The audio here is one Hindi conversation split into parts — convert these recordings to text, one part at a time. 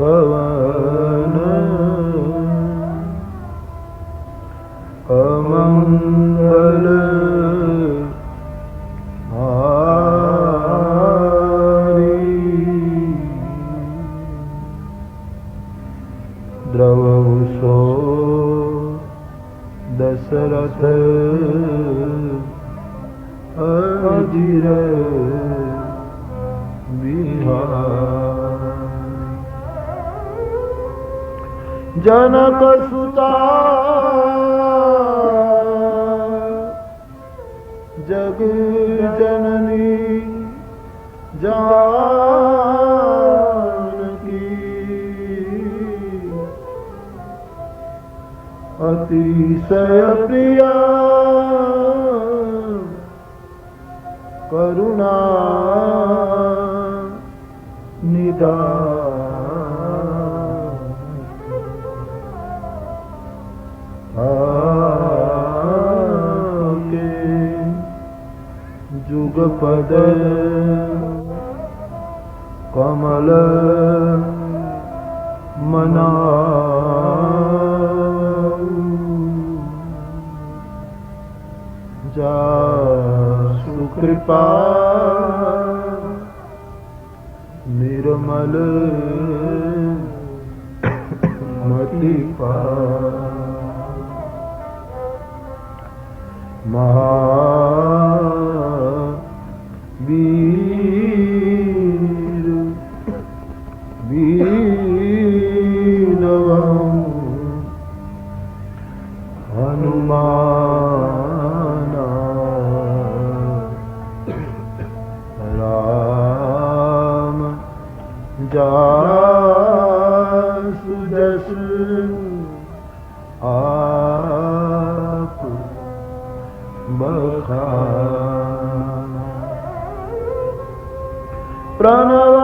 भवन अमंगल हारी द्रवहु सो दशरथ अजिर बिहार जनक सुता जग जननी जानकी अतिशय प्रिया करुणा निधान आके जुगपद कमल मनाऊ जा सुकृपा निर्मल मति महावीर वीरवं हनुमान राम जासु जस आप बखान प्रणव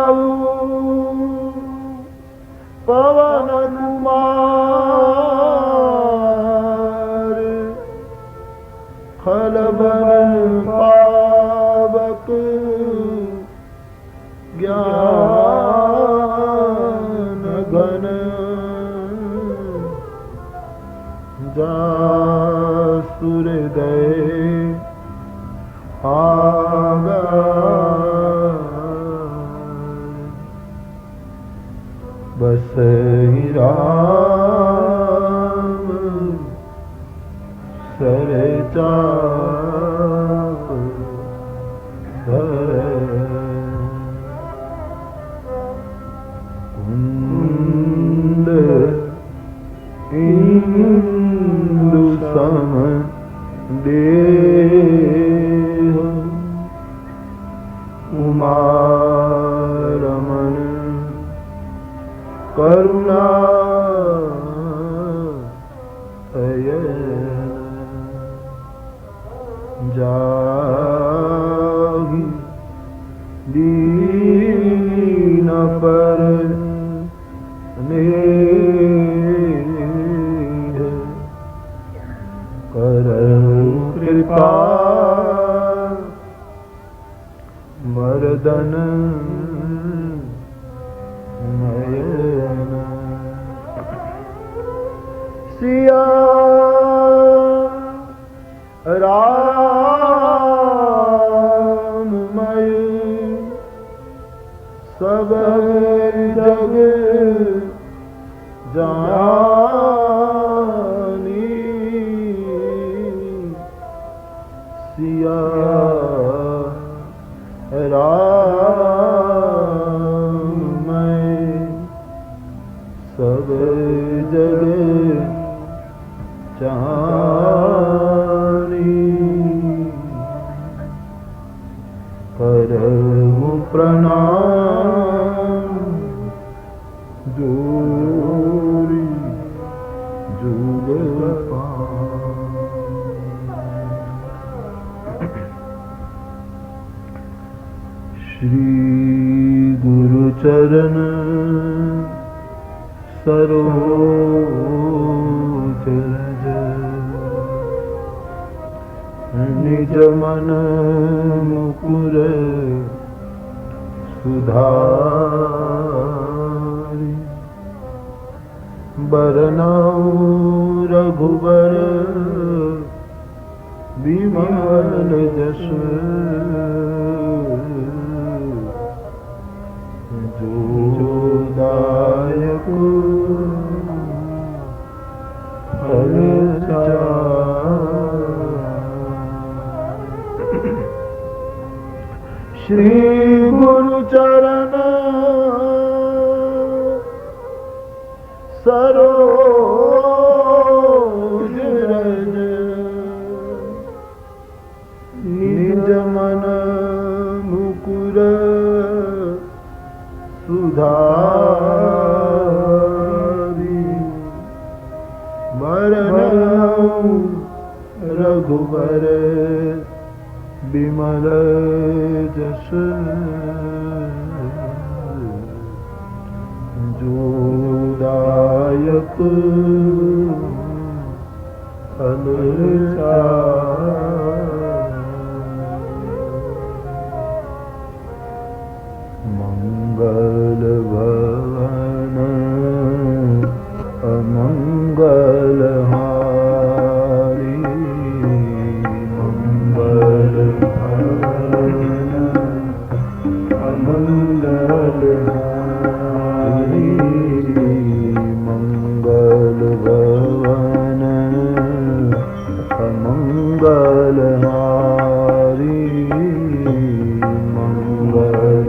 पवन कुमार खलबन पावक ज्ञान घन जासुर दय आगा बसहि राम सरचाप धर कुंद इंदु सम देह उमारमन करुणा जाहि दीन पर नेह करहु कृपा मर्दन नयन सिया राममय सब जग जानी सिया राममय सब जग जानी करहु प्रणाम जोरी जुग श्री गुरु चरण सरोज रज निज मन मुकुर सुधारि बरनऊ रघुबर विमल जस जोदायक फल श्री गुरु चरण सरोज रज निज मन मुकुर सुधारी वरनऊ रघुबर विमल जस जोदायक फल मंगल भवन अमंगल हारी मंगल भवन अमंगल हारी मंगल भवन अमंगल हारी मंगल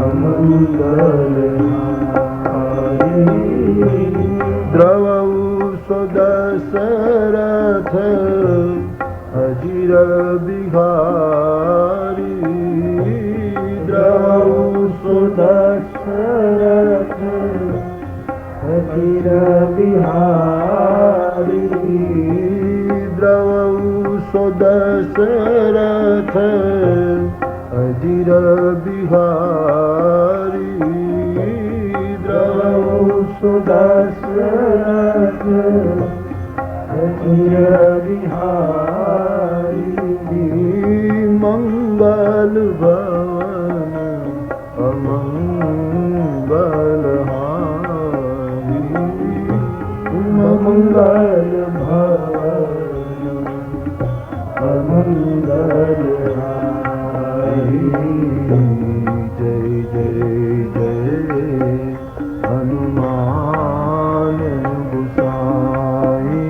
अमंगल द्रवऊ सुदशरथ अजिर बिहारी द्रवऊ सुदशरथ अजिर बिहारी द्रवऊ सुदशरथ अजिर बिहारी द्रवऊ सुदशरथ अजिर बिहारी मंगल भवन अमंगल हारी मंगल भवन अमंगल हारी जय जय जय हनुमान गोसाई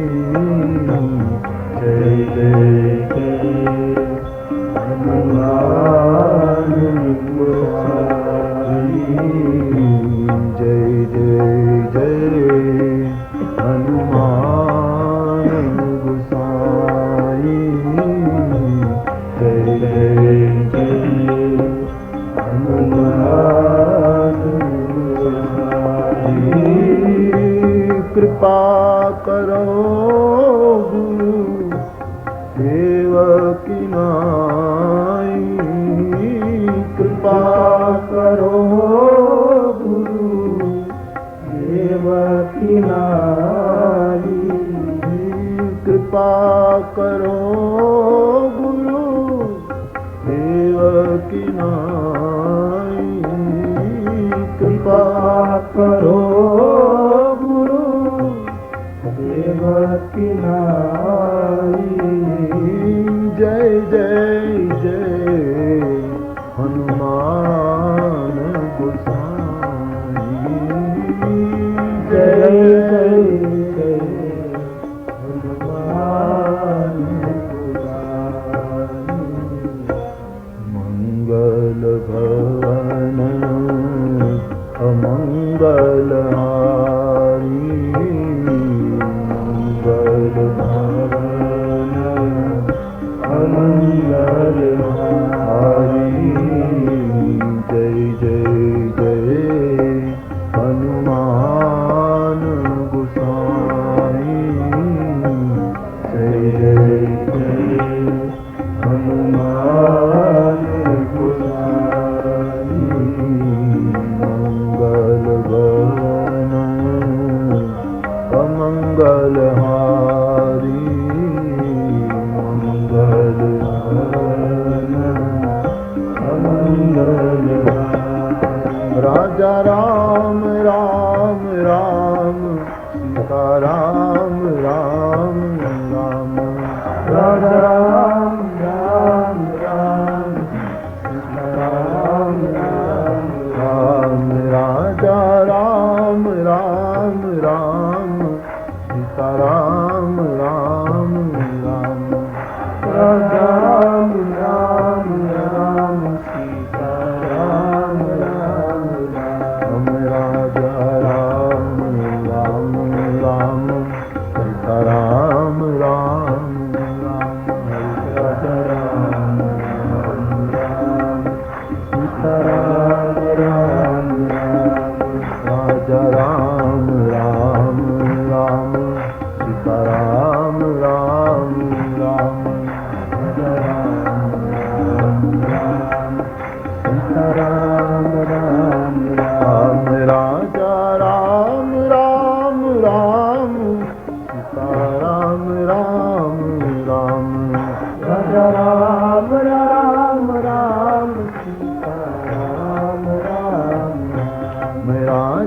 जय जय जय हनुमान गोसाई जय जय जय हनुमान गोसाई जय जय जय हनुमान गोसाई कृपा करो गुरु देवकी नाई कृपा करो गुरु देवकी नाई कृपा करो गुरु देवकी नाई कृपा करो गुरु देवकी नाई जय जय जय हनुमान गोसाई जय जय जय हनुमान गोसाई मंगल भवन अमंगल हारी मंगल भवन अमंगल हारी जय जय जय हनुमान गोसाई जय जय जय हनुमान गोसाई मंगल भवन अमंगल हारी मंगल भवन अमंगल राजा राम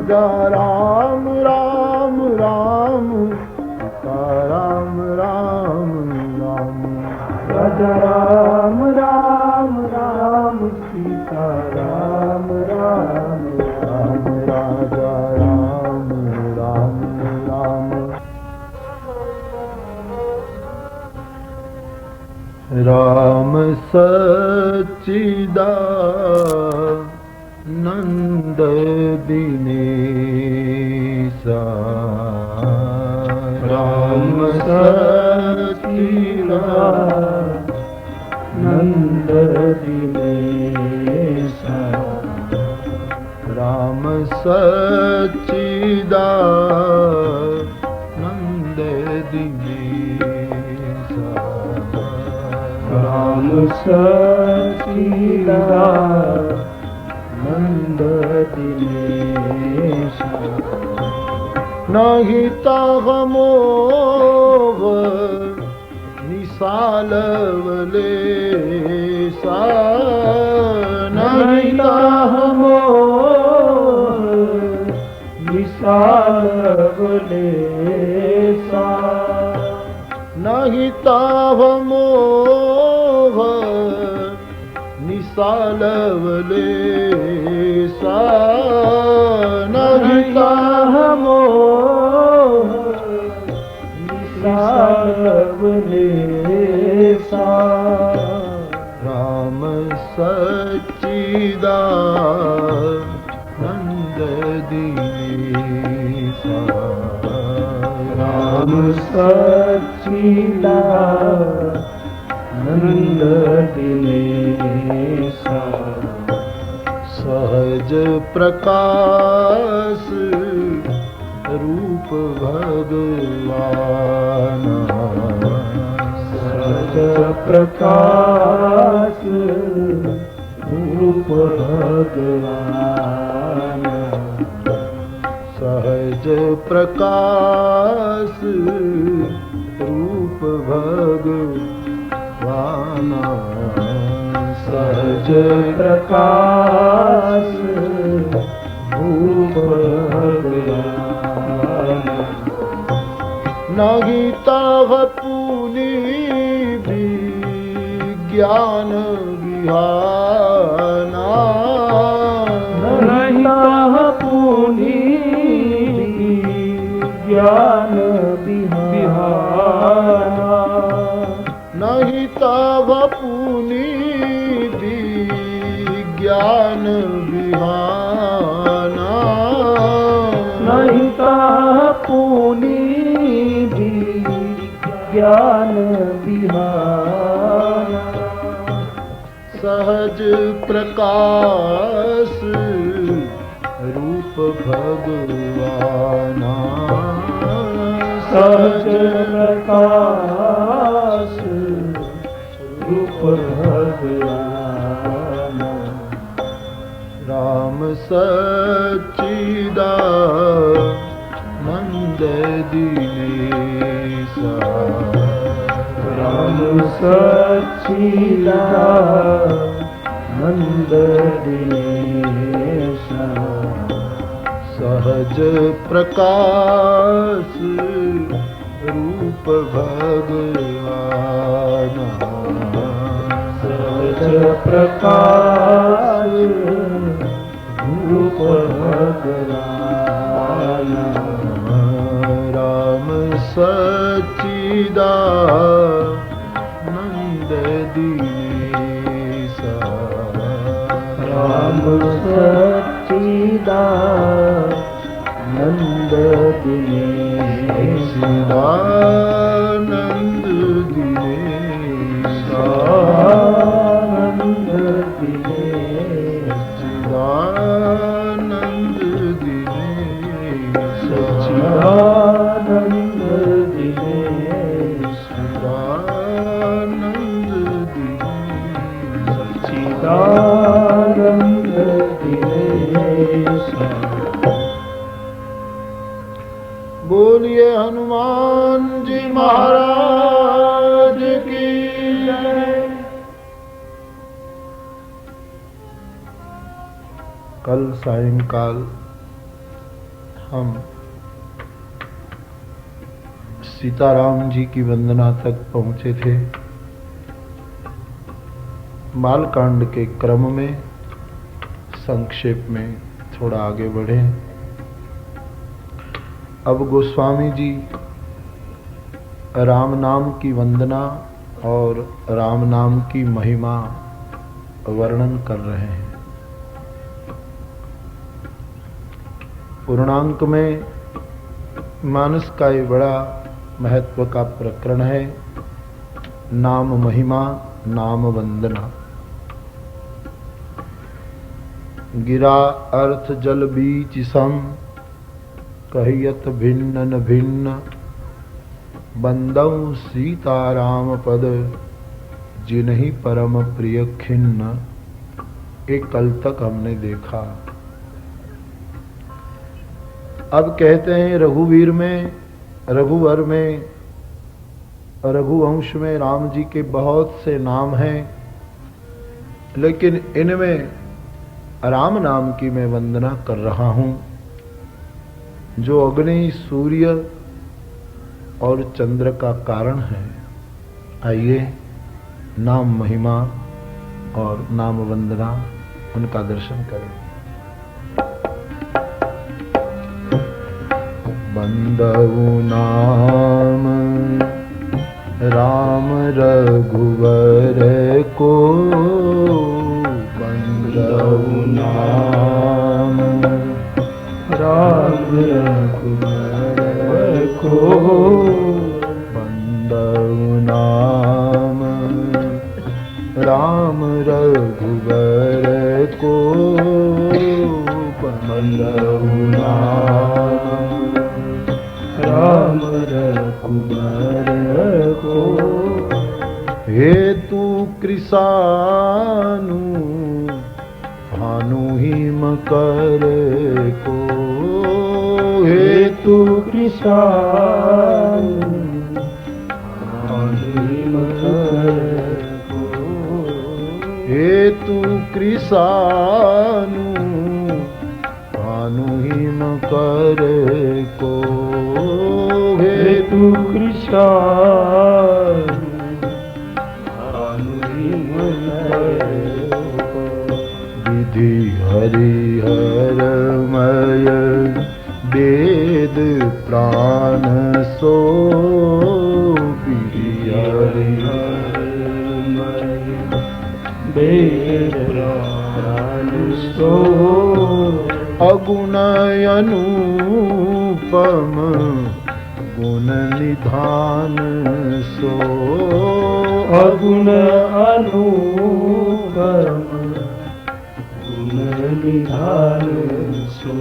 राजा राम राम राम सीता राम राम राम राजा राम राम राम सीता राम राम राम राजा राम राम राम राम सच्चिदानंद दिनेशा राम सच्चिदानंद दिनेशा राम सच्चिदानंद दिनेशा राम सच्चिदानंद दिनेशा नहीं ताह मोह निसालवलेसा नहीं ताह मोह निसालवलेसा नहीं ताह मोह निसालवलेसा नहीं ताह मोह निसालवलेसा राम सच्चिदानंद दिनेशा राम सच्चिदानंद दिनेशा सहज प्रकाश रूप भगवान सहज प्रकाश रूप भगवान सहज प्रकाश रूप भगवान सहज प्रकाश रूप भगवान नहीं ताह पुनि विज्ञान विहाना नहीं ताह पुनि ज्ञान विहाना नहीं ताह पुनि विज्ञान विहाना नहीं ताह पुनि ज्ञान विहाना सहज प्रकाश रूप भगवाना सहज प्रकाश रूप भगवान राम सच्चिदानंद दिनेशा राम सच्चिदानंद दिनेशा सहज प्रकाश रूप भगवान सहज प्रकाश रूप भगवान राम सच्चिदानंद दिनेशा राम सच्चिदानंद दिनेशा सच्चिदानंद दिनेशा आनंद दिनेशा सच्चिदानंद दिनेशा सच्चिदानंद दिनेशा सच्चिदानंद दिनेशा सच्चिदानंद दिनेशा बोलिए हनुमान जी महाराज की जय। कल सायंकाल हम सीताराम जी की वंदना तक पहुंचे थे। बालकांड के क्रम में संक्षेप में थोड़ा आगे बढ़े। अब गोस्वामी जी राम नाम की वंदना और राम नाम की महिमा वर्णन कर रहे हैं। पूर्णांक में मानस का ये बड़ा महत्व का प्रकरण है, नाम महिमा नाम वंदना। गिरा अर्थ जल बीच सम, कहियत भिन्न न भिन्न, बंदऊ सीताराम पद, जिन्हीं परम प्रिय खिन्न। एक कल तक हमने देखा। अब कहते हैं रघुवीर में, रघुवर में, रघुवंश में राम जी के बहुत से नाम हैं, लेकिन इनमें राम नाम की मैं वंदना कर रहा हूं, जो अग्नि, सूर्य और चंद्र का कारण है। आइए नाम महिमा और नाम वंदना उनका दर्शन करें। बंदऊ नाम राम रघुवर को, बंदऊ नाम राम रघुवर को, बंदऊ नाम राम रघुवर को, बंदऊ नाम राम रघुवर को। हेतु कृसानु भानु हिम कर को, हेतु कृसानु भानु हिम कर को, हेतु कृसानु भानु हिम कर को, हेतु कृष्ण विधि हरिहरमय वेद प्राण सो, विधि हरिहरमय वेद प्राण सो, अगुण अनुपम गुण निधान सो, अगुण अनुपम गुण निधान सो,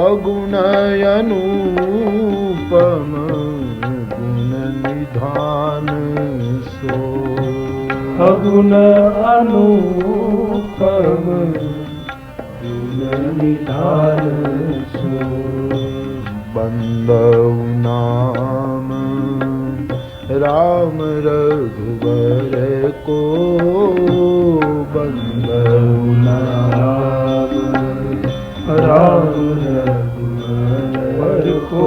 अगुण अनुपम गुण निधान सो, अगुण अनुपम गुण निधान सो। बंदऊ नाम राम रघुवर को, बंदऊ नाम राम रघुवर को,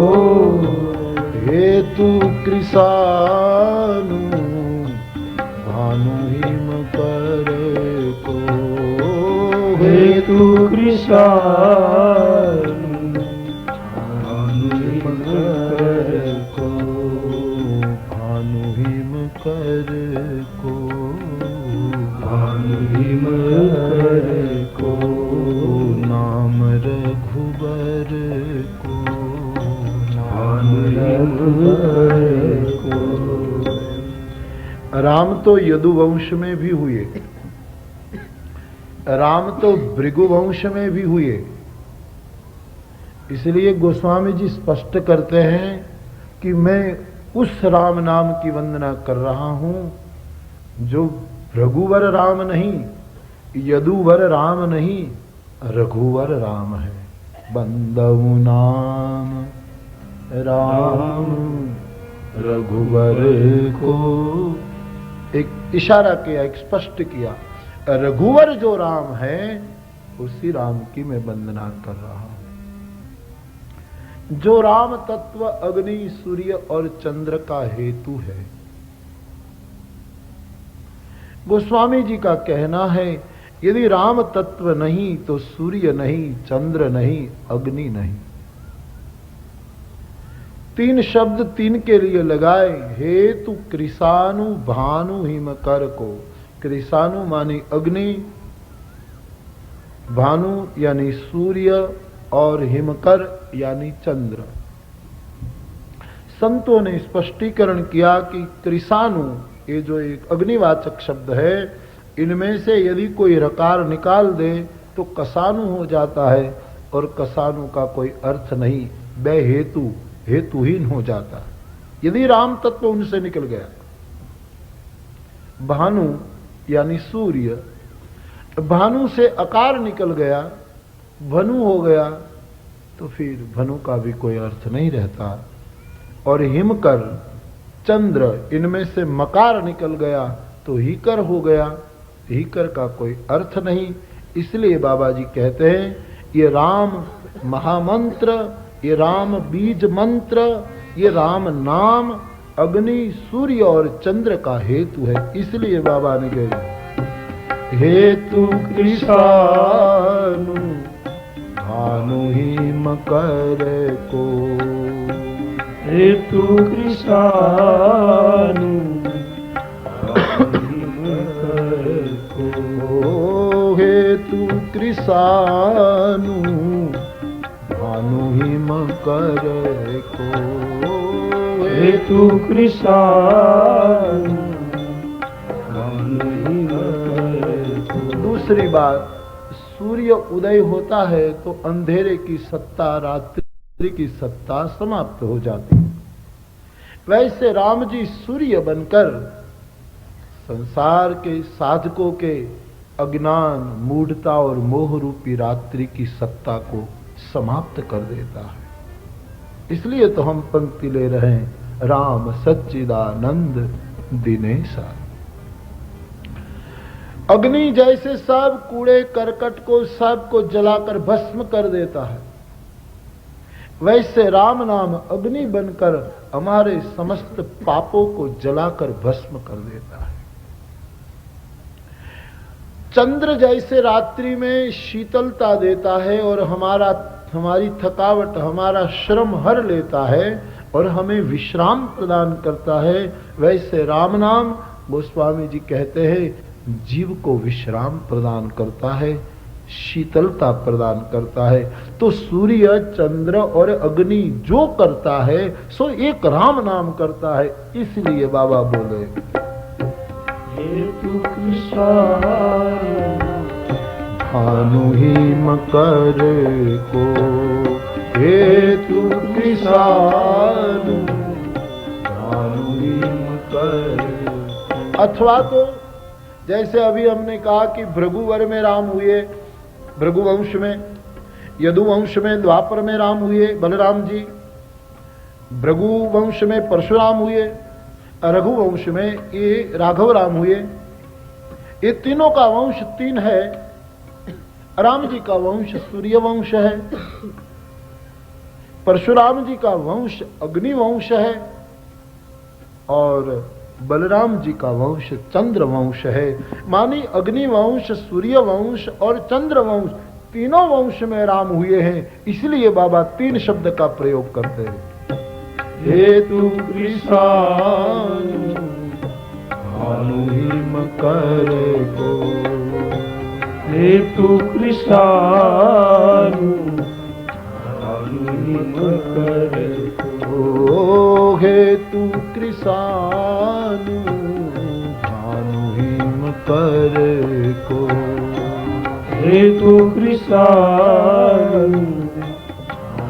हेतु कृसानु भानु हिम कर को, हेतु कृसानु भानु हिम कर को, भानु हिम कर को, नाम रघुबर को, नाम रघुबर को। राम तो यदुवंश में भी हुए, राम तो भृगुवंश में भी हुए। इसलिए गोस्वामी जी स्पष्ट करते हैं कि मैं उस राम नाम की वंदना कर रहा हूं जो भृगुवर राम नहीं, यदुवर राम नहीं, रघुवर राम है। बंदऊ नाम राम रघुवर को, एक इशारा किया, एक स्पष्ट किया, रघुवर जो राम है उसी राम की मैं वंदना कर रहा हूं। जो राम तत्व अग्नि, सूर्य और चंद्र का हेतु है। गोस्वामी जी का कहना है, यदि राम तत्व नहीं तो सूर्य नहीं, चंद्र नहीं, अग्नि नहीं। तीन शब्द तीन के लिए लगाए, हेतु कृषाणु भानु हिमकर को। कृषाणु मानी अग्नि, भानु यानी सूर्य और हिमकर यानी चंद्र। संतों ने स्पष्टीकरण किया कि कृषाणु ये जो एक अग्निवाचक शब्द है, इनमें से यदि कोई रकार निकाल दे तो कसानु हो जाता है और कसानु का कोई अर्थ नहीं, बे हेतु हेतुहीन हो जाता है यदि राम तत्व उनसे निकल गया। भानु यानी सूर्य, भानु से अकार निकल गया, भनु हो गया, तो फिर भनु का भी कोई अर्थ नहीं रहता। और हिमकर, चंद्र, इनमें से मकार निकल गया तो हीकर हो गया, हीकर का कोई अर्थ नहीं। इसलिए बाबा जी कहते हैं, ये राम महामंत्र, ये राम बीज मंत्र, ये राम नाम अग्नि, सूर्य और चंद्र का हेतु है। इसलिए बाबा ने कहा, हेतु कृषाणु भानु हिमकर को। हेतु कृषाणु हिमकर को। हेतु कृषाणु भानु हिमकर को। हेतु कृषाणु भानु हिमकर को। दूसरी बात, सूर्य उदय होता है तो अंधेरे की सत्ता, रात्रि की सत्ता समाप्त हो जाती है। वैसे राम जी सूर्य बनकर संसार के साधकों के अज्ञान, मूढ़ता और मोह रूपी रात्रि की सत्ता को समाप्त कर देता है। इसलिए तो हम पंक्ति ले रहे हैं, राम सच्चिदानंद दिनेशा। अग्नि जैसे सब कूड़े करकट को, सबको जलाकर भस्म कर देता है, वैसे राम नाम अग्नि बनकर हमारे समस्त पापों को जलाकर भस्म कर देता है। चंद्र जैसे रात्रि में शीतलता देता है और हमारी थकावट, हमारा श्रम हर लेता है और हमें विश्राम प्रदान करता है, वैसे राम नाम गोस्वामी जी कहते हैं जीव को विश्राम प्रदान करता है, शीतलता प्रदान करता है। तो सूर्य, चंद्र और अग्नि जो करता है सो एक राम नाम करता है। इसलिए बाबा बोले, हेतु कृषाणु भानु हिमकर को। हेतु कृषाणु भानु हिमकर। अथवा तो जैसे अभी हमने कहा कि भृगुवर में राम हुए, भृगुवंश में, यदुवंश में द्वापर में राम हुए बलराम जी, भृगुवंश में परशुराम हुए, रघुवंश में ये राघव राम हुए। ये तीनों का वंश तीन है। राम जी का वंश सूर्य वंश है, परशुराम जी का वंश अग्नि वंश है और बलराम जी का वंश चंद्र वंश है। मानी अग्नि वंश, सूर्य वंश और चंद्र वंश, तीनों वंश में राम हुए हैं। इसलिए बाबा तीन शब्द का प्रयोग करते हैं, हेतु कृषाणु भानु हिमकर को। हेतु कृषाणु भानु हिमकर को। हेतु कृषाणु भानु हिमकर को। हेतु कृषाणु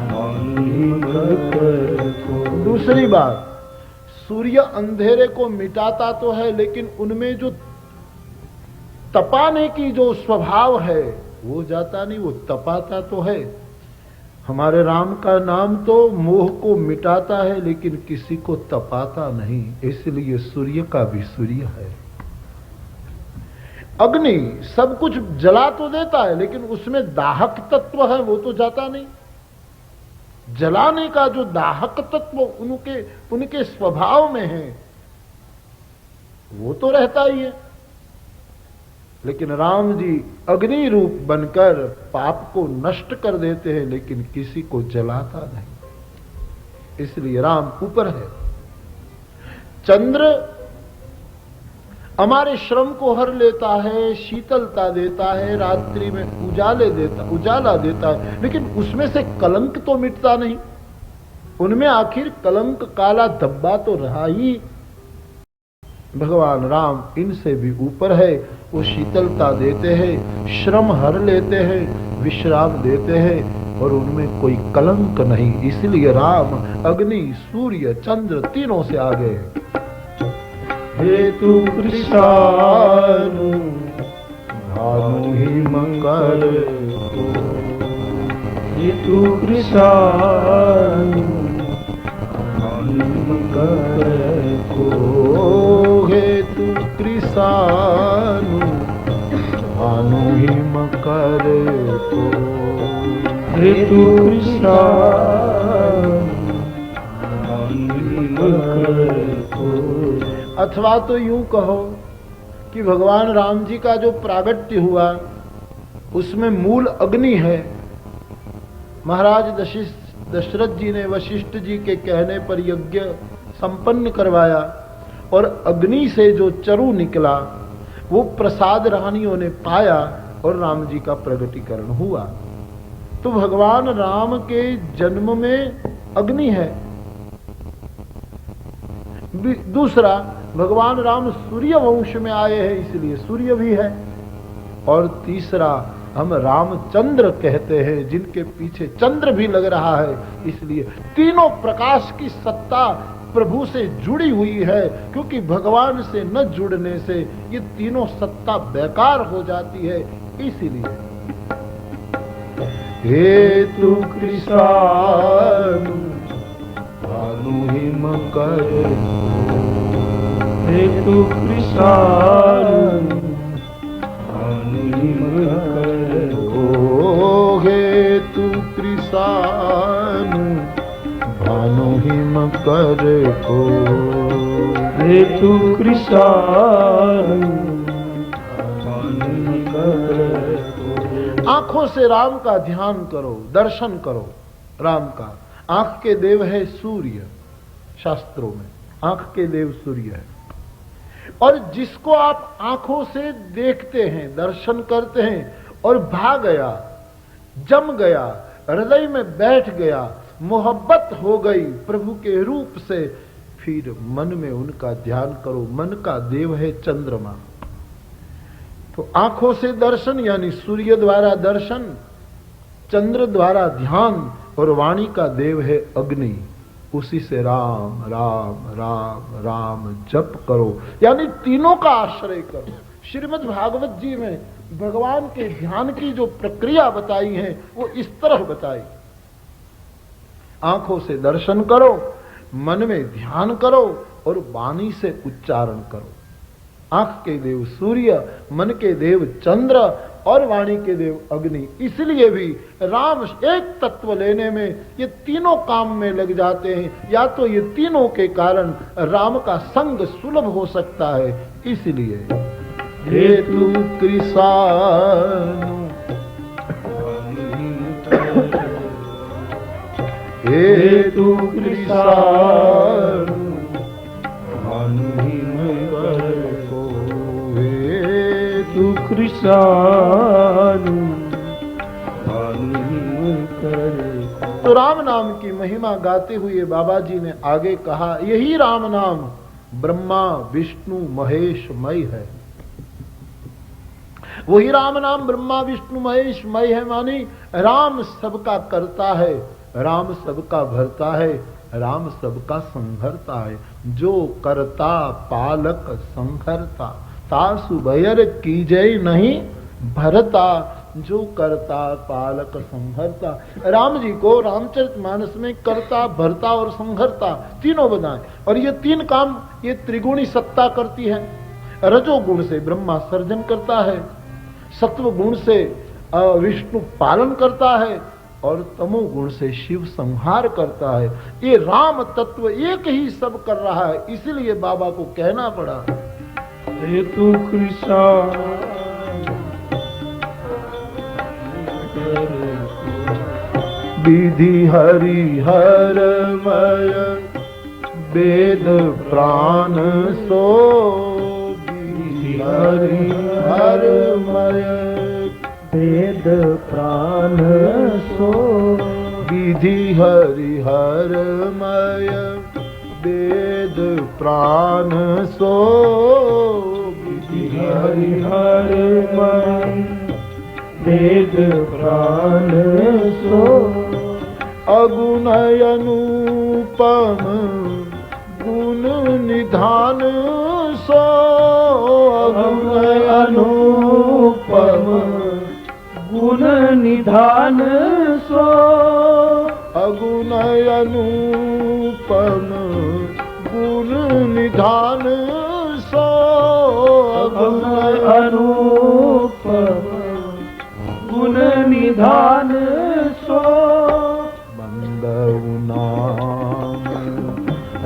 भानु हिमकर को। दूसरी बात, सूर्य अंधेरे को मिटाता तो है, लेकिन उनमें जो तपाने की जो स्वभाव है वो जाता नहीं, वो तपाता तो है। हमारे राम का नाम तो मोह को मिटाता है लेकिन किसी को तपाता नहीं, इसलिए सूर्य का भी सूर्य है। अग्नि सब कुछ जला तो देता है लेकिन उसमें दाहक तत्व है, वो तो जाता नहीं। जलाने का जो दाहक तत्व उनके स्वभाव में है वो तो रहता ही है। लेकिन राम जी अग्नि रूप बनकर पाप को नष्ट कर देते हैं, लेकिन किसी को जलाता नहीं। इसलिए राम ऊपर है। चंद्र हमारे श्रम को हर लेता है, शीतलता देता है, रात्रि में उजाला देता है, लेकिन उसमें से कलंक तो मिटता नहीं। उनमें आखिर कलंक काला धब्बा तो रहा ही। भगवान राम इनसे भी ऊपर है। वो शीतलता देते हैं, श्रम हर लेते हैं, विश्राम देते हैं, और उनमें कोई कलंक नहीं। इसलिए राम अग्नि, सूर्य, चंद्र तीनों से आगे है। हेतु कृष्णानु भानु हिमकर को, हेतु कृष्णानु भानु हिमकर को, हेतु कृष्णानु भानु हिमकर को, हेतु कृष्णानु भानु हिमकर को। अथवा तो यूं कहो कि भगवान राम जी का जो प्रागट्य हुआ उसमें मूल अग्नि है। महाराज दशरथ जी ने वशिष्ठ जी के कहने पर यज्ञ संपन्न करवाया, और अग्नि से जो चरु निकला वो प्रसाद रानियों ने पाया और राम जी का प्रगटीकरण हुआ। तो भगवान राम के जन्म में अग्नि है। दूसरा, भगवान राम सूर्य वंश में आए हैं, इसलिए सूर्य भी है। और तीसरा, हम रामचंद्र कहते हैं, जिनके पीछे चंद्र भी लग रहा है, इसलिए तीनों प्रकाश की सत्ता प्रभु से जुड़ी हुई है। क्योंकि भगवान से न जुड़ने से ये तीनों सत्ता बेकार हो जाती है। इसीलिए हेतु कृष्णानु भानु हिमकर, हेतु कृष्णानु भानु हिमकर को, हेतु कृष्णानु भानु हिमकर को, हेतु कृष्णानु भानु हिमकर को। आंखों से राम का ध्यान करो, दर्शन करो राम का। आंख के देव है सूर्य, शास्त्रों में आंख के देव सूर्य है। और जिसको आप आंखों से देखते हैं, दर्शन करते हैं, और भा गया, जम गया, हृदय में बैठ गया, मोहब्बत हो गई प्रभु के रूप से, फिर मन में उनका ध्यान करो। मन का देव है चंद्रमा। तो आंखों से दर्शन यानी सूर्य द्वारा दर्शन, चंद्र द्वारा ध्यान, और वाणी का देव है अग्नि। उसी से राम राम राम राम जप करो, यानी तीनों का आश्रय करो। श्रीमद् भागवत जी में भगवान के ध्यान की जो प्रक्रिया बताई है वो इस तरह बताई। आंखों से दर्शन करो, मन में ध्यान करो, और वाणी से उच्चारण करो। आंख के देव सूर्य, मन के देव चंद्र, और वाणी के देव अग्नि। इसलिए भी राम एक तत्व लेने में ये तीनों काम में लग जाते हैं। या तो ये तीनों के कारण राम का संग सुलभ हो सकता है। इसलिए हेतु कृष्णानु, हेतु कृष्णानु भानु हिमकर को, हेतु कृष्णानु भानु हिमकर को। तो राम नाम की महिमा गाते हुए बाबा जी ने आगे कहा, यही राम नाम ब्रह्मा विष्णु महेश मय है। वही राम नाम ब्रह्मा विष्णु महेश मय है, मानी राम सबका करता है, राम सबका भरता है, राम सबका संहरता है। जो करता पालक संहरता, तासु भयर कीजय नहीं भरता। जो करता पालक संहरता, राम जी को रामचरितमानस में करता, भरता और संहरता तीनों बताएं। और ये तीन काम ये त्रिगुणी सत्ता करती है। रजोगुण से ब्रह्मा सर्जन करता है, सत्व गुण से विष्णु पालन करता है, और तमोगुण से शिव संहार करता है। ये राम तत्व एक ही सब कर रहा है, इसलिए बाबा को कहना पड़ा हे तू कृष्ण विधि हरिहरमय वेद प्राण सो, विधि हरिहरमय वेद प्राण सो, विधि हरिहरमय वेद प्राण सो, विधि हरिहरमय वेद प्राण सो, अगुणय अनुपम गुण निधान सो, अगुणय अनुपम गुण निधान सो, अगुणय अनुपम गुण निधान सो, अगुणय अनुपम गुण निधान सो, बंदऊ नाम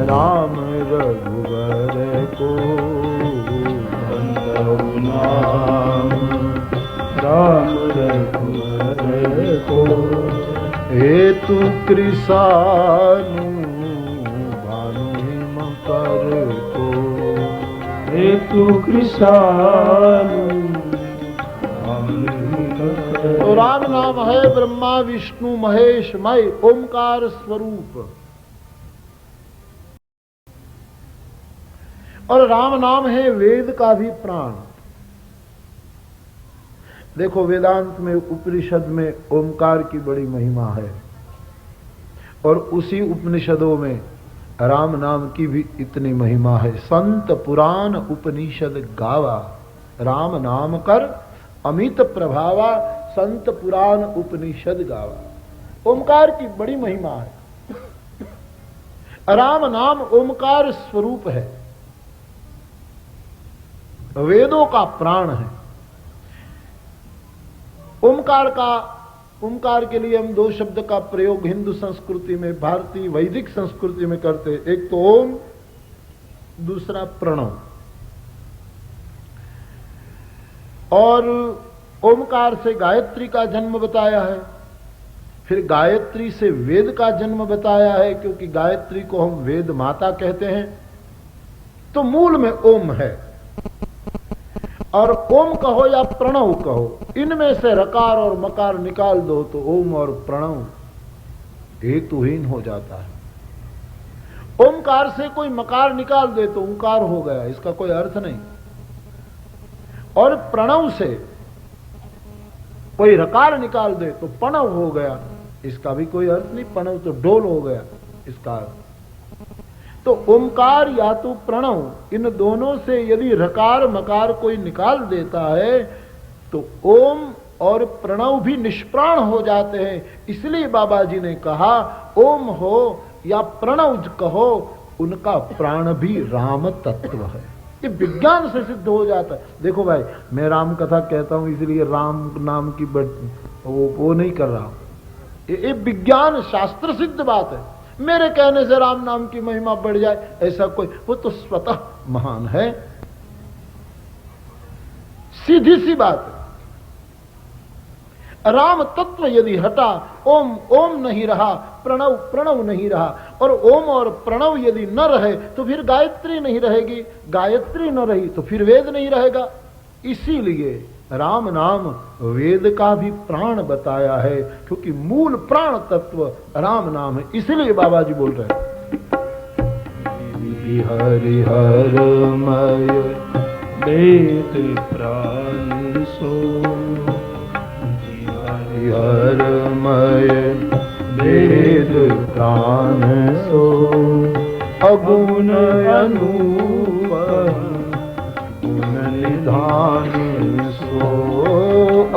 राम रघुवर को, बंदऊ नाम राम रघुवर को, हेतु कृषानु भानु मकर को, हेतु कृषानु। तो राम नाम है ब्रह्मा विष्णु महेश मय ओमकार स्वरूप, और राम नाम है वेद का भी प्राण। देखो वेदांत में उपनिषद में ओमकार की बड़ी महिमा है, और उसी उपनिषदों में राम नाम की भी इतनी महिमा है। संत पुराण उपनिषद गावा, राम नाम कर अमित प्रभावा, संत पुराण उपनिषद गावा। ओमकार की बड़ी महिमा है। राम नाम ओमकार स्वरूप है, वेदों का प्राण है। ओमकार के लिए हम दो शब्द का प्रयोग हिंदू संस्कृति में, भारतीय वैदिक संस्कृति में करते, एक तो ओम, दूसरा प्रणव। और ओमकार से गायत्री का जन्म बताया है, फिर गायत्री से वेद का जन्म बताया है, क्योंकि गायत्री को हम वेद माता कहते हैं। तो मूल में ओम है, और ओम कहो या प्रणव कहो, इनमें से रकार और मकार निकाल दो तो ओम और प्रणव हेतुहीन हो जाता है। ओमकार से कोई मकार निकाल दे तो ओंकार हो गया, इसका कोई अर्थ नहीं। और प्रणव से कोई रकार निकाल दे तो प्रणव हो गया, इसका भी कोई अर्थ नहीं। प्रणव तो डोल हो गया, इसका अर्थ। तो ओमकार या तो प्रणव, इन दोनों से यदि रकार मकार कोई निकाल देता है तो ओम और प्रणव भी निष्प्राण हो जाते हैं। इसलिए बाबा जी ने कहा ओम हो या प्रणव कहो, उनका प्राण भी राम तत्व है। ये विज्ञान से सिद्ध हो जाता है। देखो भाई, मैं राम कथा कहता हूं इसलिए राम नाम की वो नहीं कर रहा हूं, ये विज्ञान शास्त्र सिद्ध बात है। मेरे कहने से राम नाम की महिमा बढ़ जाए ऐसा कोई, वो तो स्वतः महान है, सीधी सी बात है। राम तत्व यदि हटा, ओम ओम नहीं रहा, प्रणव प्रणव नहीं रहा, और ओम और प्रणव यदि न रहे तो फिर गायत्री नहीं रहेगी, गायत्री न रही तो फिर वेद नहीं रहेगा। इसीलिए राम नाम वेद का भी प्राण बताया है, क्योंकि मूल प्राण तत्व राम नाम है। इसलिए बाबा जी बोल रहे हैं हरिहरमय वेद प्राण सो, हरिहरमय वेद प्राण सो, अगुण अनुपम गुण निधान सो,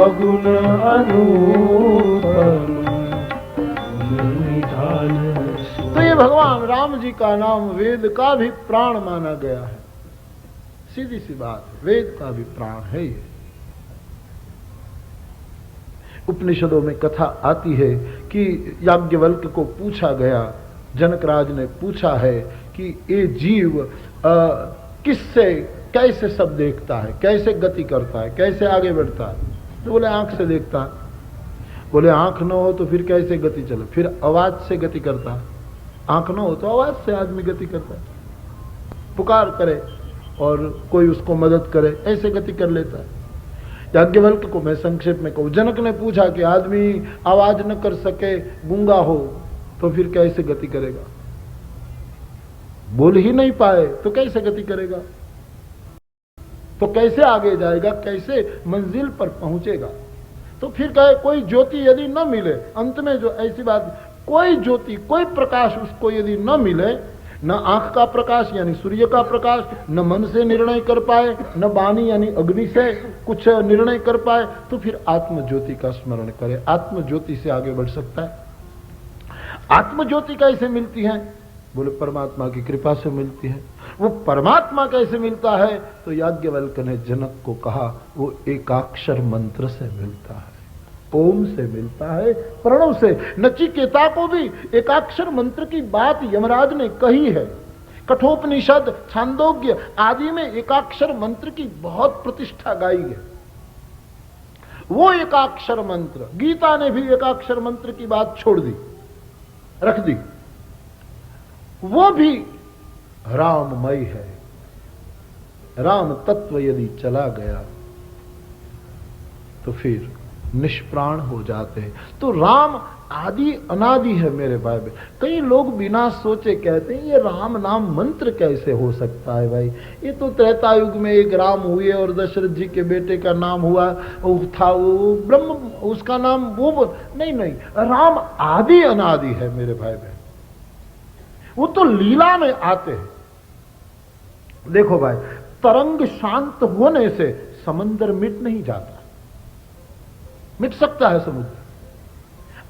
अगुण अनुपम गुण निधान सो। तो ये भगवान राम जी का नाम वेद का भी प्राण माना गया है। सीधी सी बात है, वेद का भी प्राण है ये। उपनिषदों में कथा आती है कि याज्ञवल्क्य को पूछा गया, जनकराज ने पूछा है कि ये जीव किससे कैसे सब देखता है, कैसे गति करता है, कैसे आगे बढ़ता है? तो बोले आंख से देखता है। बोले आंख न हो तो फिर कैसे गति चले? फिर आवाज से गति करता है। आंख न हो तो आवाज से आदमी गति करता है, पुकार करे और कोई उसको मदद करे, ऐसे गति कर लेता है। याज्ञवल्क्य को मैं संक्षेप में कहूं, जनक ने पूछा कि आदमी आवाज न कर सके, गूंगा हो, तो फिर कैसे गति करेगा? बोल ही नहीं पाए तो कैसे गति करेगा? तो कैसे आगे जाएगा, कैसे मंजिल पर पहुंचेगा? तो फिर कहे कोई ज्योति यदि न मिले, अंत में जो ऐसी बात, कोई ज्योति, कोई प्रकाश उसको यदि न मिले, न आंख का प्रकाश यानी सूर्य का प्रकाश, न मन से निर्णय कर पाए, न वाणी यानी अग्नि से कुछ निर्णय कर पाए, तो फिर आत्म ज्योति का स्मरण करे। आत्म ज्योति से आगे बढ़ सकता है। आत्म ज्योति कैसे मिलती है? बोले परमात्मा की कृपा से मिलती है। वो परमात्मा कैसे मिलता है? तो याज्ञवल्क्य ने जनक को कहा वो एकाक्षर मंत्र से मिलता है, ओम से मिलता है, प्रणव से। नचिकेता को भी एकाक्षर मंत्र की बात यमराज ने कही है। कठोपनिषद, छांदोग्य आदि में एकाक्षर मंत्र की बहुत प्रतिष्ठा गाई है। वो एकाक्षर मंत्र, गीता ने भी एकाक्षर मंत्र की बात छोड़ दी, रख दी। वो भी राममय है। राम तत्व यदि चला गया तो फिर निष्प्राण हो जाते हैं। तो राम आदि अनादि है मेरे भाई। कई लोग बिना सोचे कहते हैं ये राम नाम मंत्र कैसे हो सकता है भाई? ये तो त्रेता युग में एक राम हुए और दशरथ जी के बेटे का नाम हुआ, वो था वो ब्रह्म, उसका नाम वो नहीं, राम आदि अनादि है मेरे भाई बहन। वो तो लीला में आते हैं। देखो भाई, तरंग शांत होने से समंदर मिट नहीं जाता। मिट सकता है समुद्र।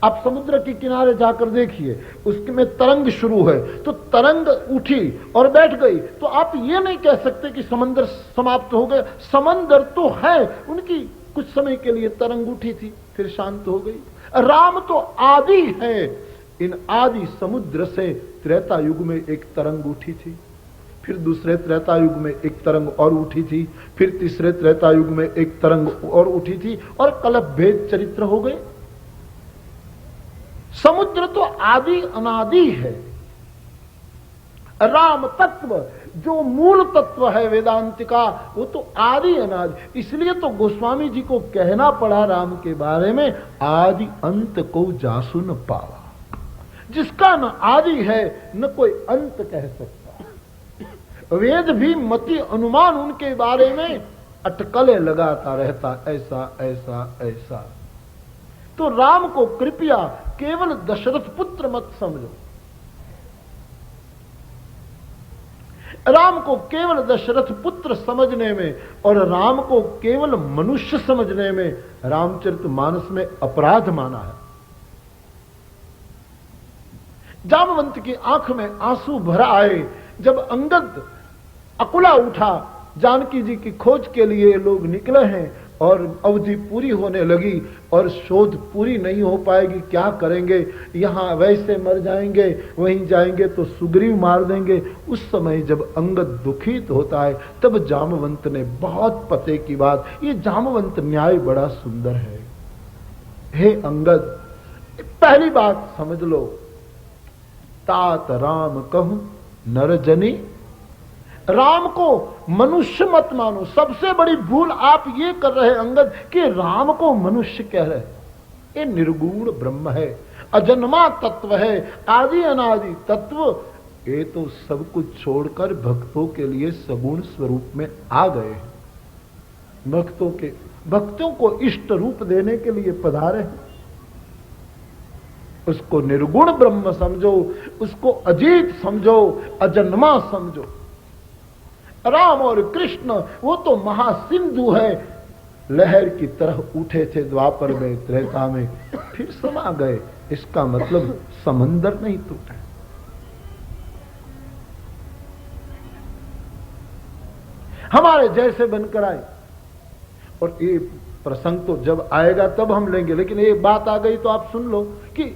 आप समुद्र के किनारे जाकर देखिए, उसके में तरंग शुरू है तो तरंग उठी और बैठ गई, तो आप ये नहीं कह सकते कि समंदर समाप्त हो गया। समंदर तो है, उनकी कुछ समय के लिए तरंग उठी थी फिर शांत हो गई। राम तो आदि है। इन आदि समुद्र से त्रेता युग में एक तरंग उठी थी, फिर दूसरे त्रेता युग में एक तरंग और उठी थी, फिर तीसरे त्रेता युग में एक तरंग और उठी थी, और कलप भेद चरित्र हो गए। समुद्र तो आदि अनादि है। राम तत्व जो मूल तत्व है वेदांत का, वो तो आदि अनादि। इसलिए तो गोस्वामी जी को कहना पड़ा राम के बारे में, आदि अंत को जासु न पावा। जिसका न आदि है न कोई अंत कह सकता। वेद भी मति अनुमान उनके बारे में अटकलें लगाता रहता, ऐसा ऐसा ऐसा। तो राम को कृपया केवल दशरथ पुत्र मत समझो। राम को केवल दशरथ पुत्र समझने में और राम को केवल मनुष्य समझने में रामचरितमानस में अपराध माना है। जामवंत की आंख में आंसू भर आए जब अंगद अकुला उठा। जानकी जी की खोज के लिए लोग निकले हैं और अवधि पूरी होने लगी और शोध पूरी नहीं हो पाएगी, क्या करेंगे? यहां वैसे मर जाएंगे, वहीं जाएंगे तो सुग्रीव मार देंगे। उस समय जब अंगद दुखित होता है तब जामवंत ने बहुत पते की बात, ये जामवंत न्याय बड़ा सुंदर है। हे अंगद, पहली बात समझ लो, तात राम कहूं नर जनी। राम को मनुष्य मत मानो। सबसे बड़ी भूल आप ये कर रहे अंगद कि राम को मनुष्य कह रहे। ये निर्गुण ब्रह्म है, अजन्मा तत्व है, आदि अनादि तत्व। ये तो सब कुछ छोड़कर भक्तों के लिए सगुण स्वरूप में आ गए हैं। भक्तों को इष्ट रूप देने के लिए पधारे हैं। उसको निर्गुण ब्रह्म समझो, उसको अजीत समझो, अजन्मा समझो। राम और कृष्ण वो तो महासिंधु है, लहर की तरह उठे थे द्वापर में, त्रेता में, फिर समा गए। इसका मतलब समंदर नहीं टूटा। हमारे जैसे बनकर आए। और ये प्रसंग तो जब आएगा तब हम लेंगे, लेकिन ये बात आ गई तो आप सुन लो कि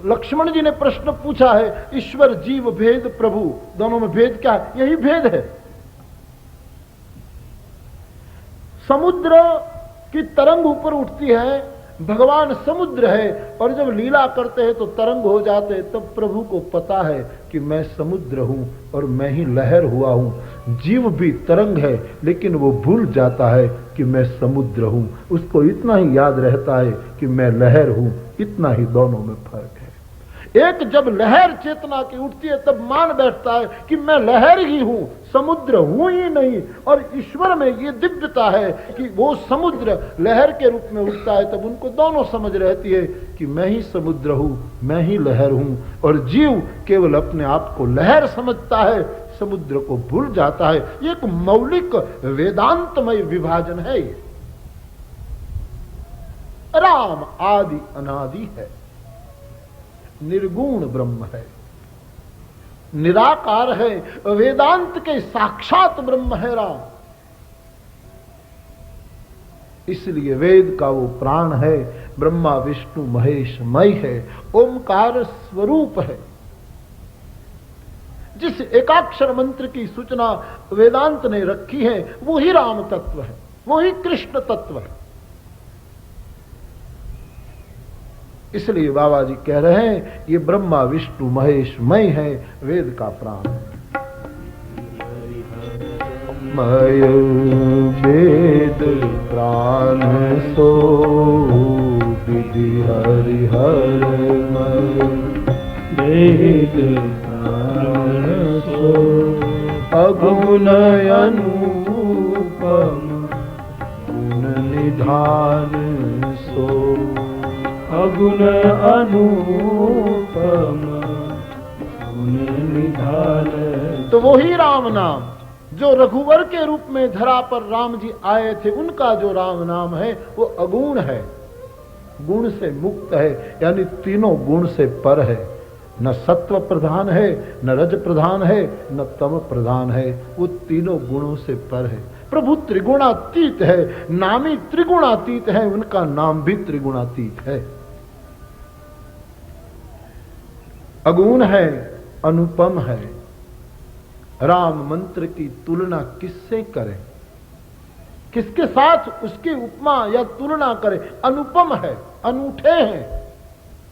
लक्ष्मण जी ने प्रश्न पूछा है, ईश्वर जीव भेद प्रभु, दोनों में भेद क्या है? यही भेद है। समुद्र की तरंग ऊपर उठती है, भगवान समुद्र है, और जब लीला करते हैं तो तरंग हो जाते हैं, तब प्रभु को पता है कि मैं समुद्र हूं और मैं ही लहर हुआ हूं। जीव भी तरंग है, लेकिन वो भूल जाता है कि मैं समुद्र हूं। उसको इतना ही याद रहता है कि मैं लहर हूं। इतना ही दोनों में फर्क है। एक जब लहर चेतना की उठती है तब मान बैठता है कि मैं लहर ही हूं, समुद्र हूं ही नहीं। और ईश्वर में ये दिव्यता है कि वो समुद्र लहर के रूप में उठता है, तब उनको दोनों समझ रहती है कि मैं ही समुद्र हूं, मैं ही लहर हूं। और जीव केवल अपने आप को लहर समझता है, समुद्र को भूल जाता है। ये एक मौलिक वेदांतमय विभाजन है। ये राम आदि अनादि है, निर्गुण ब्रह्म है, निराकार है, वेदांत के साक्षात ब्रह्म है राम। इसलिए वेद का वो प्राण है, ब्रह्मा विष्णु महेश मय है, ओमकार स्वरूप है। जिस एकाक्षर मंत्र की सूचना वेदांत ने रखी है वो ही राम तत्व है, वो ही कृष्ण तत्व है। इसलिए बाबा जी कह रहे हैं ये ब्रह्मा विष्णु महेश मय है, वेद का प्राण है। मय वेद प्राण सो विधि हरिहर मय वेद प्राण सो अगुण अनुपम गुण निधान सो अगुण अनुपम गुण निधान। तो वही राम नाम जो रघुवर के रूप में धरा पर राम जी आए थे, उनका जो राम नाम है वो अगुण है, गुण से मुक्त है, यानी तीनों गुण से पर है। न सत्व प्रधान है, न रज प्रधान है, न तम प्रधान है, वो तीनों गुणों से पर है। प्रभु त्रिगुणातीत है, नामी त्रिगुणातीत है, उनका नाम भी त्रिगुणातीत है। अगुण है, अनुपम है। राम मंत्र की तुलना किससे करें, किसके साथ उसकी उपमा या तुलना करें? अनुपम है, अनूठे हैं,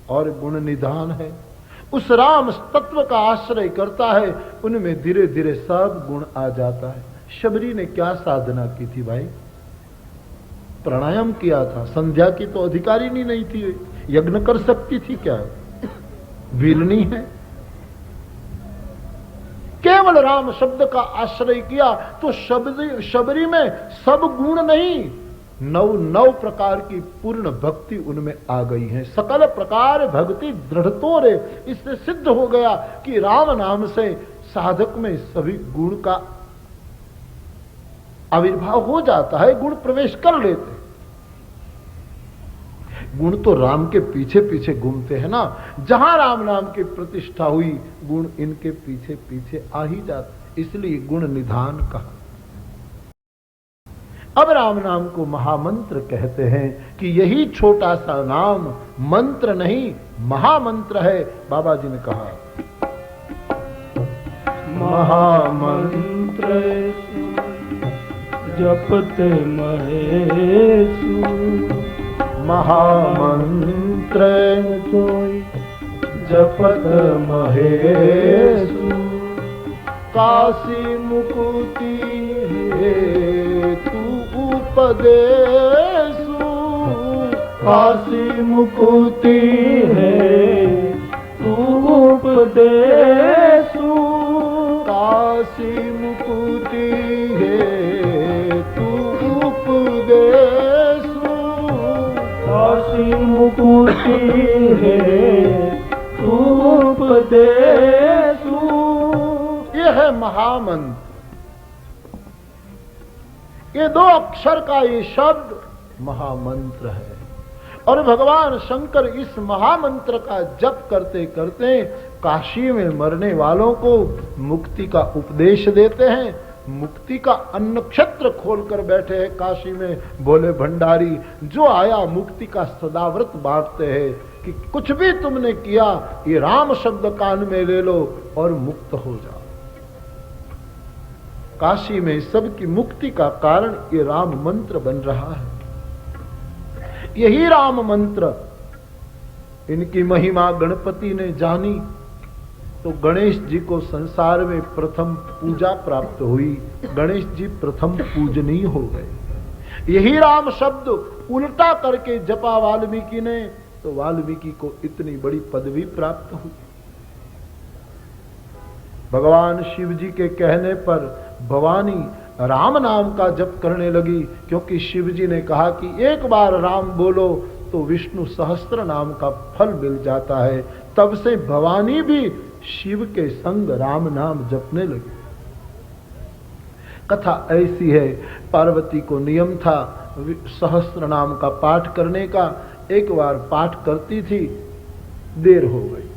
और गुण निधान है। उस राम तत्व का आश्रय करता है, उनमें धीरे धीरे सब गुण आ जाता है। शबरी ने क्या साधना की थी भाई? प्राणायाम किया था, संध्या की तो अधिकारी नहीं थी, यज्ञ कर सकती थी क्या? भीलनी है। केवल राम शब्द का आश्रय किया तो शबरी में सब गुण नहीं, नौ प्रकार की पूर्ण भक्ति उनमें आ गई है। सकल प्रकार भक्ति दृढ़तो रे, इससे सिद्ध हो गया कि राम नाम से साधक में सभी गुण का आविर्भाव हो जाता है, गुण प्रवेश कर लेते हैं। गुण तो राम के पीछे पीछे घूमते हैं ना, जहां राम नाम की प्रतिष्ठा हुई गुण इनके पीछे पीछे आ ही जाते, इसलिए गुण निधान कहा। अब राम नाम को महामंत्र कहते हैं कि यही छोटा सा नाम मंत्र नहीं महामंत्र है। बाबा जी ने कहा महामंत्र जपते महेशु, महामंत्र जोई जपत महेशु, काशी मुकुति तू उपदेशु, काशी मुकुति है तू उपदेशु, काशी मुकुति है तू उपदेशु, काशी मुकुति है तू उपदेशु। यह है महामंत्र। ये दो अक्षर का ये शब्द महामंत्र है, और भगवान शंकर इस महामंत्र का जप करते करते काशी में मरने वालों को मुक्ति का उपदेश देते हैं। मुक्ति का अन्न क्षेत्र खोलकर बैठे हैं काशी में भोले भंडारी, जो आया मुक्ति का सदाव्रत बांटते हैं। कि कुछ भी तुमने किया, ये राम शब्द कान में ले लो और मुक्त हो जाओ। काशी में सबकी मुक्ति का कारण ये राम मंत्र बन रहा है। यही राम मंत्र, इनकी महिमा गणपति ने जानी तो गणेश जी को संसार में प्रथम पूजा प्राप्त हुई। गणेश जी प्रथम पूजनीय हो गए। यही राम शब्द उल्टा करके जपा वाल्मीकि ने तो वाल्मीकि को इतनी बड़ी पदवी प्राप्त हुई। भगवान शिव जी के कहने पर भवानी राम नाम का जप करने लगी, क्योंकि शिव जी ने कहा कि एक बार राम बोलो तो विष्णु सहस्त्र नाम का फल मिल जाता है। तब से भवानी भी शिव के संग राम नाम जपने लगी। कथा ऐसी है, पार्वती को नियम था सहस्त्र नाम का पाठ करने का। एक बार पाठ करती थी, देर हो गई,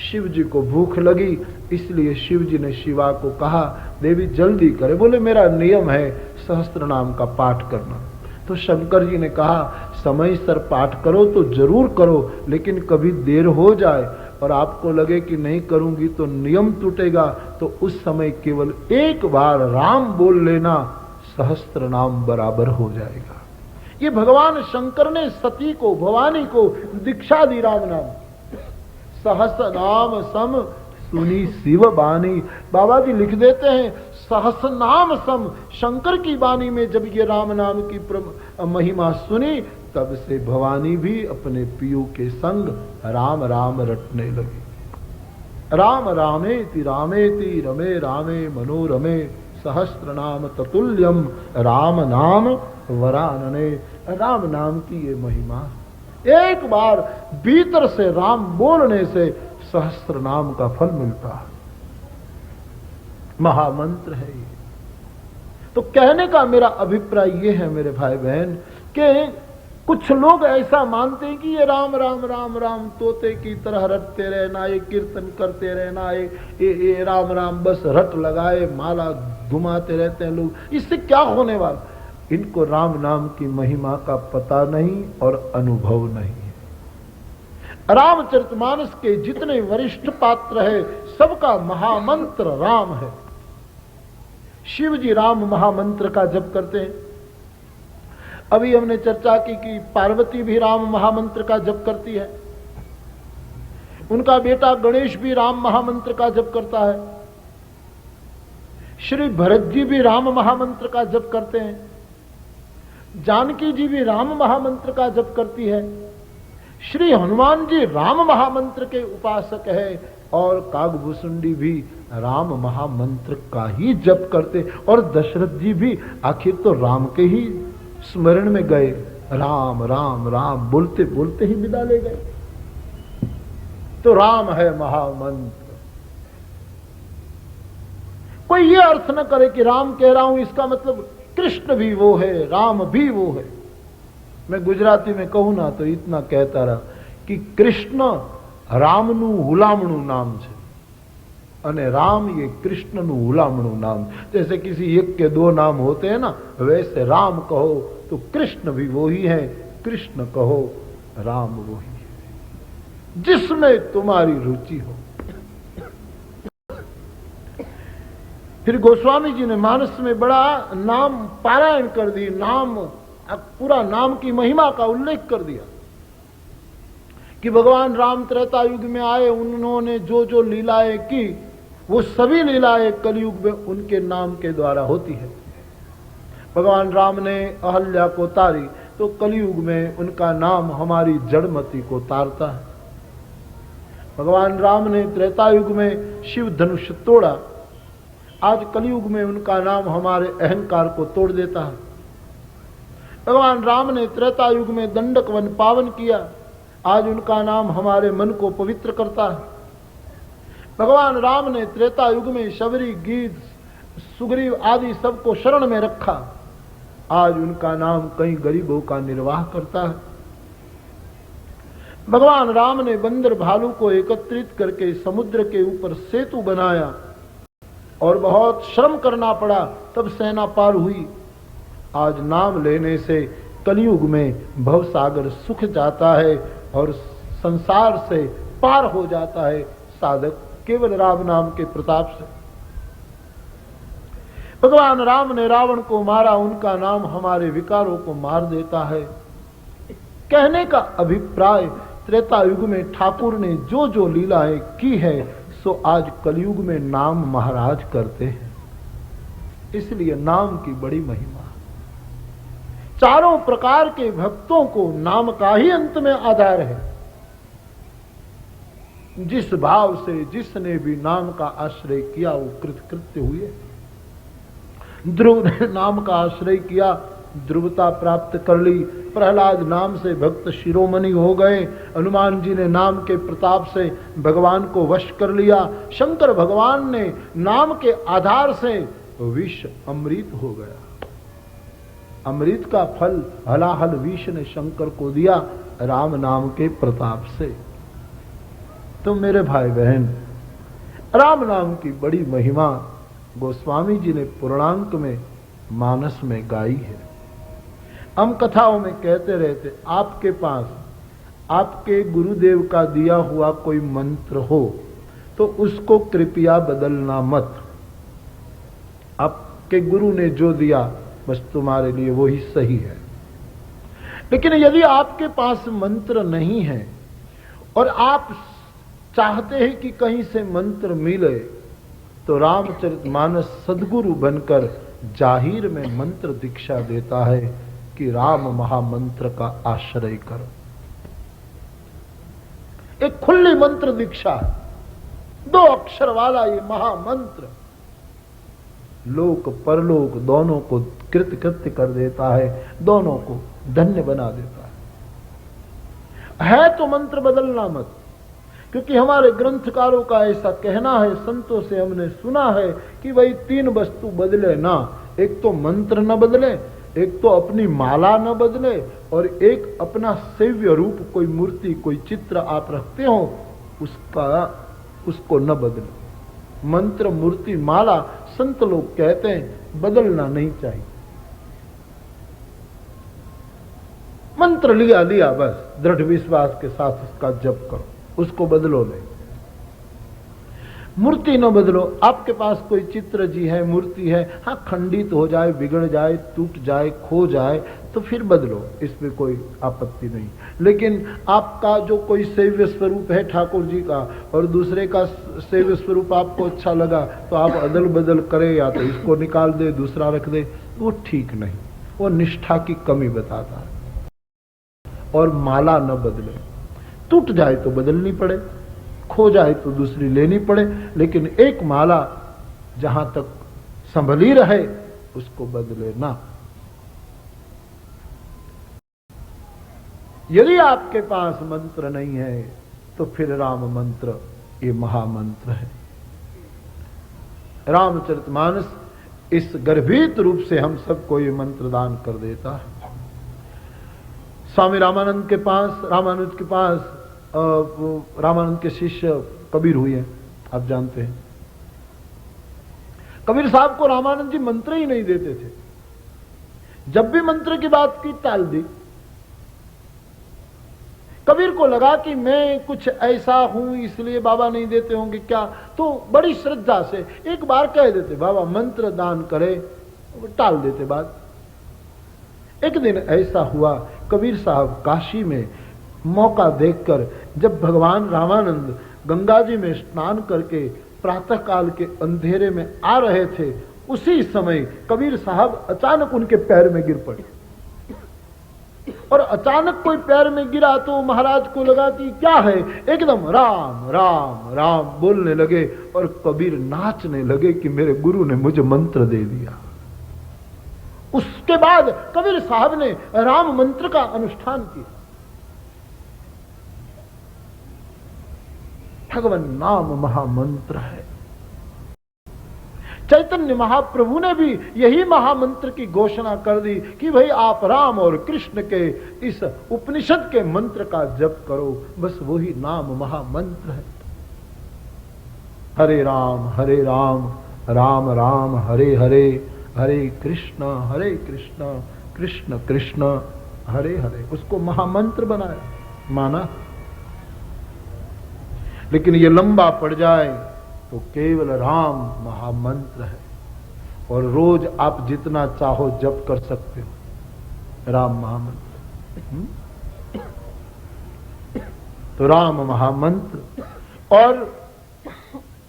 शिव जी को भूख लगी, इसलिए शिव जी ने शिवा को कहा देवी जल्दी करे। बोले मेरा नियम है सहस्त्र नाम का पाठ करना। तो शंकर जी ने कहा समय सर पाठ करो तो जरूर करो, लेकिन कभी देर हो जाए और आपको लगे कि नहीं करूंगी तो नियम टूटेगा, तो उस समय केवल एक बार राम बोल लेना, सहस्त्र नाम बराबर हो जाएगा। ये भगवान शंकर ने सती को, भवानी को दीक्षा दी राम नाम। सहस नाम सम सुनी शिव बानी। बाबा जी लिख देते हैं सहस नाम सम। शंकर की बानी में जब ये राम नाम की महिमा सुनी, तब से भवानी भी अपने पियू के संग राम राम रटने लगी। राम रामेति रामेति रमे रामे मनोरमे सहस्त्र नाम ततुल्यम राम नाम वरानने। राम नाम की ये महिमा, एक बार भीतर से राम बोलने से सहस्त्र नाम का फल मिलता है। महामंत्र है ये। तो कहने का मेरा अभिप्राय ये है मेरे भाई बहन, कि कुछ लोग ऐसा मानते हैं कि ये राम राम राम राम तोते की तरह रटते रहना, ये कीर्तन करते रहना, ये राम राम बस रट लगाए माला घुमाते रहते हैं लोग, इससे क्या होने वाला। इनको राम नाम की महिमा का पता नहीं और अनुभव नहीं है। रामचरितमानस के जितने वरिष्ठ पात्र है सबका महामंत्र राम है। शिव जी राम महामंत्र का जप करते हैं। अभी हमने चर्चा की कि पार्वती भी राम महामंत्र का जप करती है। उनका बेटा गणेश भी राम महामंत्र का जप करता है। श्री भरत जी भी राम महामंत्र का जप करते हैं। जानकी जी भी राम महामंत्र का जप करती है। श्री हनुमान जी राम महामंत्र के उपासक है और कागभूषुंडी भी राम महामंत्र का ही जप करते। और दशरथ जी भी आखिर तो राम के ही स्मरण में गए, राम राम राम बोलते बोलते ही विदा ले गए। तो राम है महामंत्र। कोई ये अर्थ न करे कि राम कह रहा हूं इसका मतलब कृष्ण भी वो है, राम भी वो है। मैं गुजराती में कहूं ना तो इतना कहता रहा कि कृष्ण रामनु हुलामणु नाम છે અને राम ये कृष्णनु हुलामणु नाम। जैसे किसी एक के दो नाम होते हैं ना, वैसे राम कहो तो कृष्ण भी वो ही है, कृष्ण कहो राम वो ही है, जिसमें तुम्हारी रुचि हो। फिर गोस्वामी जी ने मानस में बड़ा नाम पारायण कर दी, नाम पूरा नाम की महिमा का उल्लेख कर दिया कि भगवान राम त्रेता युग में आए, उन्होंने जो जो लीलाएं की वो सभी लीलाएं कलयुग में उनके नाम के द्वारा होती है। भगवान राम ने अहल्या को तारी तो कलयुग में उनका नाम हमारी जड़मती को तारता है। भगवान राम ने त्रेता युग में शिव धनुष तोड़ा, आज कलयुग में उनका नाम हमारे अहंकार को तोड़ देता है। भगवान राम ने त्रेता युग में दंडक वन पावन किया, आज उनका नाम हमारे मन को पवित्र करता है। भगवान राम ने त्रेता युग में शबरी, गीत, सुग्रीव आदि सबको शरण में रखा, आज उनका नाम कई गरीबों का निर्वाह करता है। भगवान राम ने बंदर भालू को एकत्रित करके समुद्र के ऊपर सेतु बनाया और बहुत श्रम करना पड़ा, तब सेना पार हुई। आज नाम लेने से कलयुग में भवसागर सुख जाता है और संसार से पार हो जाता है साधक केवल राम नाम के प्रताप से। भगवान राम ने रावण को मारा, उनका नाम हमारे विकारों को मार देता है। कहने का अभिप्राय, त्रेता युग में ठाकुर ने जो जो लीलाएं की है सो आज कलयुग में नाम महाराज करते हैं। इसलिए नाम की बड़ी महिमा। चारों प्रकार के भक्तों को नाम का ही अंत में आधार है। जिस भाव से जिसने भी नाम का आश्रय किया वो कृतकृत्य हुए। ध्रुव ने नाम का आश्रय किया, ध्रुवता प्राप्त कर ली। प्रहलाद नाम से भक्त शिरोमणि हो गए। हनुमान जी ने नाम के प्रताप से भगवान को वश कर लिया। शंकर भगवान ने नाम के आधार से विष अमृत हो गया। अमृत का फल हलाहल विष ने शंकर को दिया राम नाम के प्रताप से। तो मेरे भाई बहन, राम नाम की बड़ी महिमा गोस्वामी जी ने पूर्णांक में मानस में गाई है। हम कथाओं में कहते रहते, आपके पास आपके गुरुदेव का दिया हुआ कोई मंत्र हो तो उसको कृपया बदलना मत। आपके गुरु ने जो दिया बस तुम्हारे लिए वही सही है। लेकिन यदि आपके पास मंत्र नहीं है और आप चाहते हैं कि कहीं से मंत्र मिले, तो रामचरितमानस सद्गुरु बनकर जाहिर में मंत्र दीक्षा देता है कि राम महामंत्र का आश्रय करो। एक खुली मंत्र दीक्षा है, 2 अक्षर वाला ये महामंत्र लोक परलोक दोनों को कृतकृत्य कर देता है, दोनों को धन्य बना देता है तो मंत्र बदलना मत। क्योंकि हमारे ग्रंथकारों का ऐसा कहना है, संतों से हमने सुना है कि भाई 3 वस्तु बदले ना। एक तो मंत्र न बदले, एक तो अपनी माला न बदले, और एक अपना सेव्य रूप, कोई मूर्ति कोई चित्र आप रखते हो उसको न बदले। मंत्र मूर्ति माला संत लोग कहते हैं बदलना नहीं चाहिए। मंत्र लिया लिया बस दृढ़ विश्वास के साथ उसका जप करो, उसको बदलो नहीं। मूर्ति न बदलो। आपके पास कोई चित्र जी है, मूर्ति है, हाँ खंडित हो जाए, बिगड़ जाए, टूट जाए, खो जाए तो फिर बदलो, इसमें कोई आपत्ति नहीं। लेकिन आपका जो कोई सेव्य स्वरूप है ठाकुर जी का और दूसरे का सेव्य स्वरूप आपको अच्छा लगा तो आप अदल बदल करें, या तो इसको निकाल दे दूसरा रख दे, वो ठीक नहीं, वो निष्ठा की कमी बताता है। और माला न बदले, टूट जाए तो बदलनी पड़े, खो जाए तो दूसरी लेनी पड़े, लेकिन एक माला जहां तक संभली रहे उसको बदले ना। यदि आपके पास मंत्र नहीं है तो फिर राम मंत्र ये महामंत्र है। रामचरितमानस इस गर्भित रूप से हम सबको ये मंत्र दान कर देता है। स्वामी रामानंद के पास, रामानंद के शिष्य कबीर हुए, आप जानते हैं। कबीर साहब को रामानंद जी मंत्र ही नहीं देते थे। जब भी मंत्र की बात की टाल दी। कबीर को लगा कि मैं कुछ ऐसा हूं इसलिए बाबा नहीं देते होंगे क्या, तो बड़ी श्रद्धा से एक बार कह देते बाबा मंत्र दान करे, टाल देते बात। एक दिन ऐसा हुआ, कबीर साहब काशी में मौका देखकर जब भगवान रामानंद गंगा जी में स्नान करके प्रातः काल के अंधेरे में आ रहे थे, उसी समय कबीर साहब अचानक उनके पैर में गिर पड़े। और अचानक कोई पैर में गिरा तो महाराज को लगा कि क्या है, एकदम राम राम राम बोलने लगे और कबीर नाचने लगे कि मेरे गुरु ने मुझे मंत्र दे दिया। उसके बाद कबीर साहब ने राम मंत्र का अनुष्ठान किया। भगवान नाम महामंत्र है। चैतन्य महाप्रभु ने भी यही महामंत्र की घोषणा कर दी कि भाई आप राम और कृष्ण के इस उपनिषद के मंत्र का जप करो, बस वही नाम महामंत्र है। हरे राम राम राम हरे हरे, हरे कृष्ण कृष्ण कृष्ण हरे हरे, उसको महामंत्र बनाया, माना। लेकिन ये लंबा पड़ जाए तो केवल राम महामंत्र है, और रोज आप जितना चाहो जप कर सकते हो राम महामंत्र। तो राम महामंत्र, और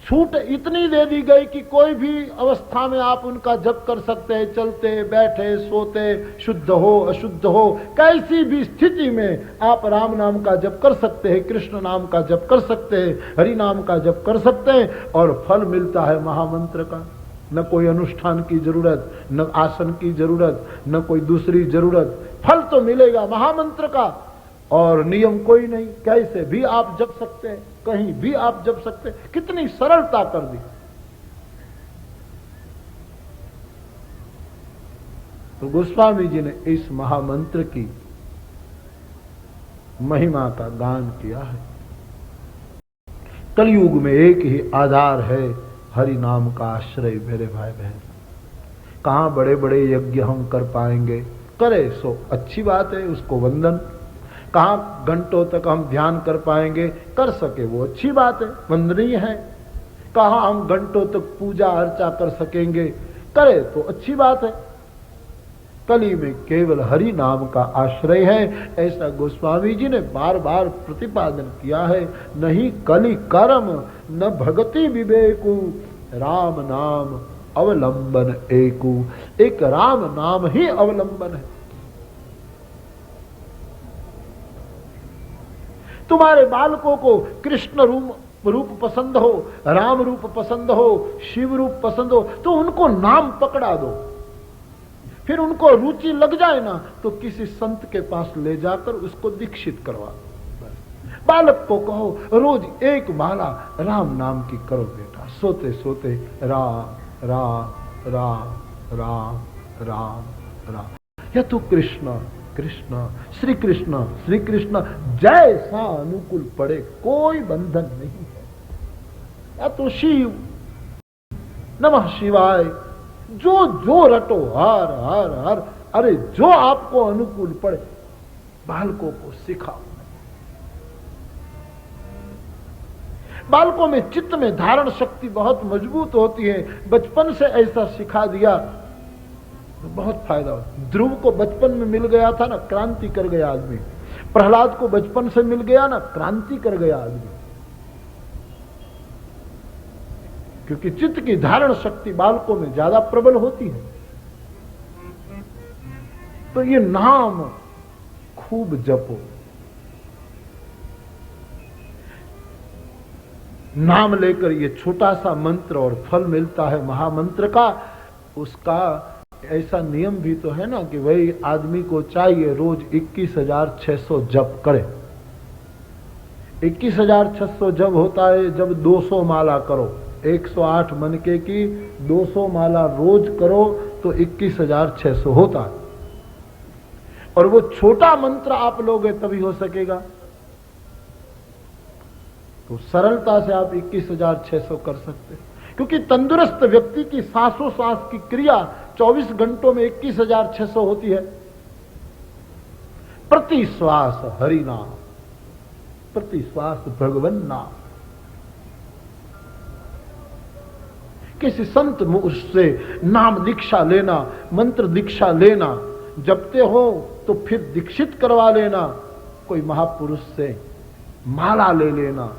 छूट इतनी दे दी गई कि कोई भी अवस्था में आप उनका जप कर सकते हैं, चलते बैठे सोते, शुद्ध हो अशुद्ध हो, कैसी भी स्थिति में आप राम नाम का जप कर सकते हैं, कृष्ण नाम का जप कर सकते हैं, हरि नाम का जप कर सकते हैं, और फल मिलता है महामंत्र का। न कोई अनुष्ठान की जरूरत, न आसन की जरूरत, न कोई दूसरी जरूरत, फल तो मिलेगा महामंत्र का। और नियम कोई नहीं, कैसे भी आप जप सकते हैं, कहीं भी आप जप सकते हैं, कितनी सरलता कर दी। तो गोस्वामी जी ने इस महामंत्र की महिमा का गान किया है। कलयुग में एक ही आधार है, हरि नाम का आश्रय मेरे भाई बहन। कहां बड़े बड़े यज्ञ हम कर पाएंगे, करे सो अच्छी बात है, उसको वंदन। कहां घंटों तक हम ध्यान कर पाएंगे, कर सके वो अच्छी बात है, वंदनीय है। कहां हम घंटों तक पूजा अर्चा कर सकेंगे, करे तो अच्छी बात है। कली में केवल हरि नाम का आश्रय है, ऐसा गोस्वामी जी ने बार बार प्रतिपादन किया है। नहीं कली कर्म न भगति विवेकु, राम नाम अवलंबन एकु। एक राम नाम ही अवलंबन है। तुम्हारे बालकों को कृष्ण रूप पसंद हो, राम रूप पसंद हो, शिव रूप पसंद हो, तो उनको नाम पकड़ा दो। फिर उनको रुचि लग जाए ना, तो किसी संत के पास ले जाकर उसको दीक्षित करवा दो। बालक को कहो रोज एक माला राम नाम की करो बेटा, सोते सोते राम राम राम राम राम राम, या तो कृष्ण कृष्ण श्री कृष्ण, जैसा अनुकूल पड़े, कोई बंधन नहीं है। या तो शिव नमः शिवाय, जो रटो, हर हर हर, अरे जो आपको अनुकूल पड़े, बालकों को सिखाओ। बालकों में चित्त में धारण शक्ति बहुत मजबूत होती है, बचपन से ऐसा सिखा दिया तो बहुत फायदा हो। ध्रुव को बचपन में मिल गया था ना, क्रांति कर गया आदमी। प्रहलाद को बचपन से मिल गया ना, क्रांति कर गया आदमी। क्योंकि चित्त की धारण शक्ति बालकों में ज्यादा प्रबल होती है। तो ये नाम खूब जपो। नाम लेकर ये छोटा सा मंत्र और फल मिलता है महामंत्र का। उसका ऐसा नियम भी तो है ना कि वही आदमी को चाहिए रोज 21,600 जप करे। 21,600 जब होता है जब 200 माला करो, 108 मनके की 200 माला रोज करो तो 21,600 होता है। और वो छोटा मंत्र आप लोगे तभी हो सकेगा। तो सरलता से आप 21,600 कर सकते हैं। क्योंकि तंदुरुस्त व्यक्ति की सांसों सांस की क्रिया 24 घंटों में 21,600 होती है। प्रति श्वास हरि नाम, प्रति श्वास भगवन नाम। किसी संत से नाम दीक्षा लेना, मंत्र दीक्षा लेना, जपते हो तो फिर दीक्षित करवा लेना। कोई महापुरुष से माला ले लेना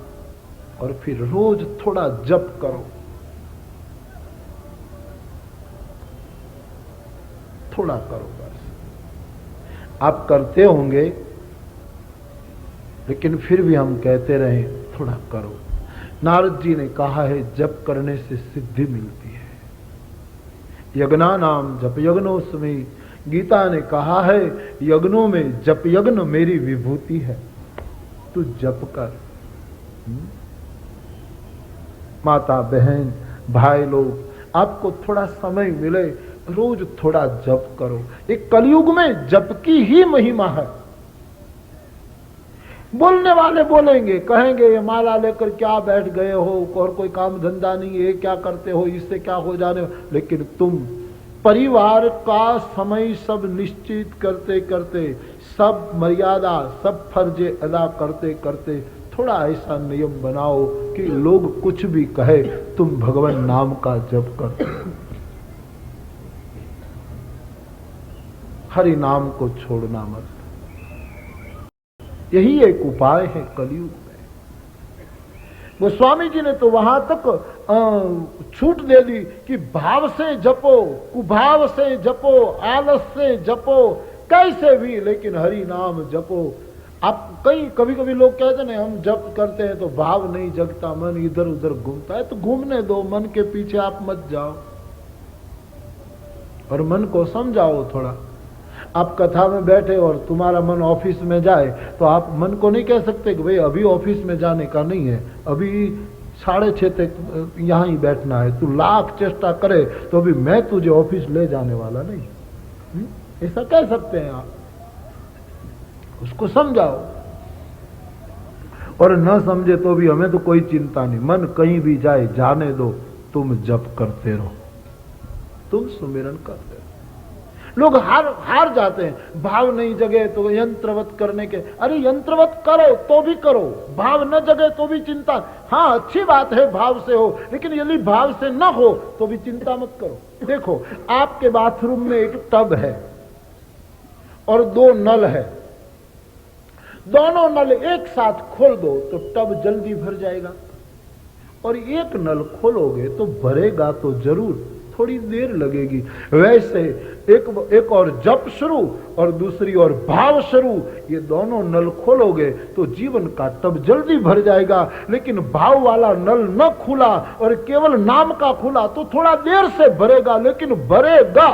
और फिर रोज थोड़ा जप करो, थोड़ा करो बस। आप करते होंगे लेकिन फिर भी हम कहते रहे थोड़ा करो। नारद जी ने कहा है जप करने से सिद्धि मिलती है। यज्ञा नाम जप यज्ञोस्मि। गीता ने कहा है यज्ञों में जप यज्ञ मेरी विभूति है, तू जप कर। माता बहन भाई लोग, आपको थोड़ा समय मिले रोज थोड़ा जप करो। एक कलयुग में जप की ही महिमा है। बोलने वाले बोलेंगे, कहेंगे ये माला लेकर क्या बैठ गए हो, और कोई काम धंधा नहीं है, क्या करते हो, इससे क्या हो जाने। लेकिन तुम परिवार का समय सब निश्चित करते करते, सब मर्यादा सब फर्जे अदा करते करते थोड़ा ऐसा नियम बनाओ कि लोग कुछ भी कहे, तुम भगवान नाम का जप करते हो। हरि नाम को छोड़ना मत। यही एक उपाय है कलयुग में। गोस्वामी जी ने तो वहां तक छूट दे दी कि भाव से जपो, कुभाव से जपो, आलस से जपो, कैसे भी, लेकिन हरि नाम जपो। आप कभी कभी लोग कहते हैं हम जप करते हैं तो भाव नहीं जगता, मन इधर उधर घूमता है। तो घूमने दो, मन के पीछे आप मत जाओ और मन को समझाओ थोड़ा। आप कथा में बैठे और तुम्हारा मन ऑफिस में जाए तो आप मन को नहीं कह सकते कि भाई अभी ऑफिस में जाने का नहीं है, अभी 6:30 तक यहां ही बैठना है। तू लाख चेष्टा करे तो अभी मैं तुझे ऑफिस ले जाने वाला नहीं। ऐसा कह सकते हैं आप? उसको समझाओ। और न समझे तो भी हमें तो कोई चिंता नहीं, मन कहीं भी जाए जाने दो, तुम जप करते रहो, तुम सुमिरन करते रहो। लोग हार जाते हैं, भाव नहीं जगे तो यंत्रवत करने के। अरे यंत्रवत करो तो भी करो, भाव न जगे तो भी चिंता। हाँ अच्छी बात है भाव से हो, लेकिन यदि भाव से न हो तो भी चिंता मत करो। देखो आपके बाथरूम में एक टब है और 2 नल है, दोनों नल एक साथ खोल दो तो टब जल्दी भर जाएगा, और एक नल खोलोगे तो भरेगा तो जरूर, थोड़ी देर लगेगी। वैसे एक और जप शुरू और दूसरी और भाव शुरू, ये दोनों नल खोलोगे तो जीवन का टब जल्दी भर जाएगा। लेकिन भाव वाला नल न खुला और केवल नाम का खुला तो थोड़ा देर से भरेगा, लेकिन भरेगा।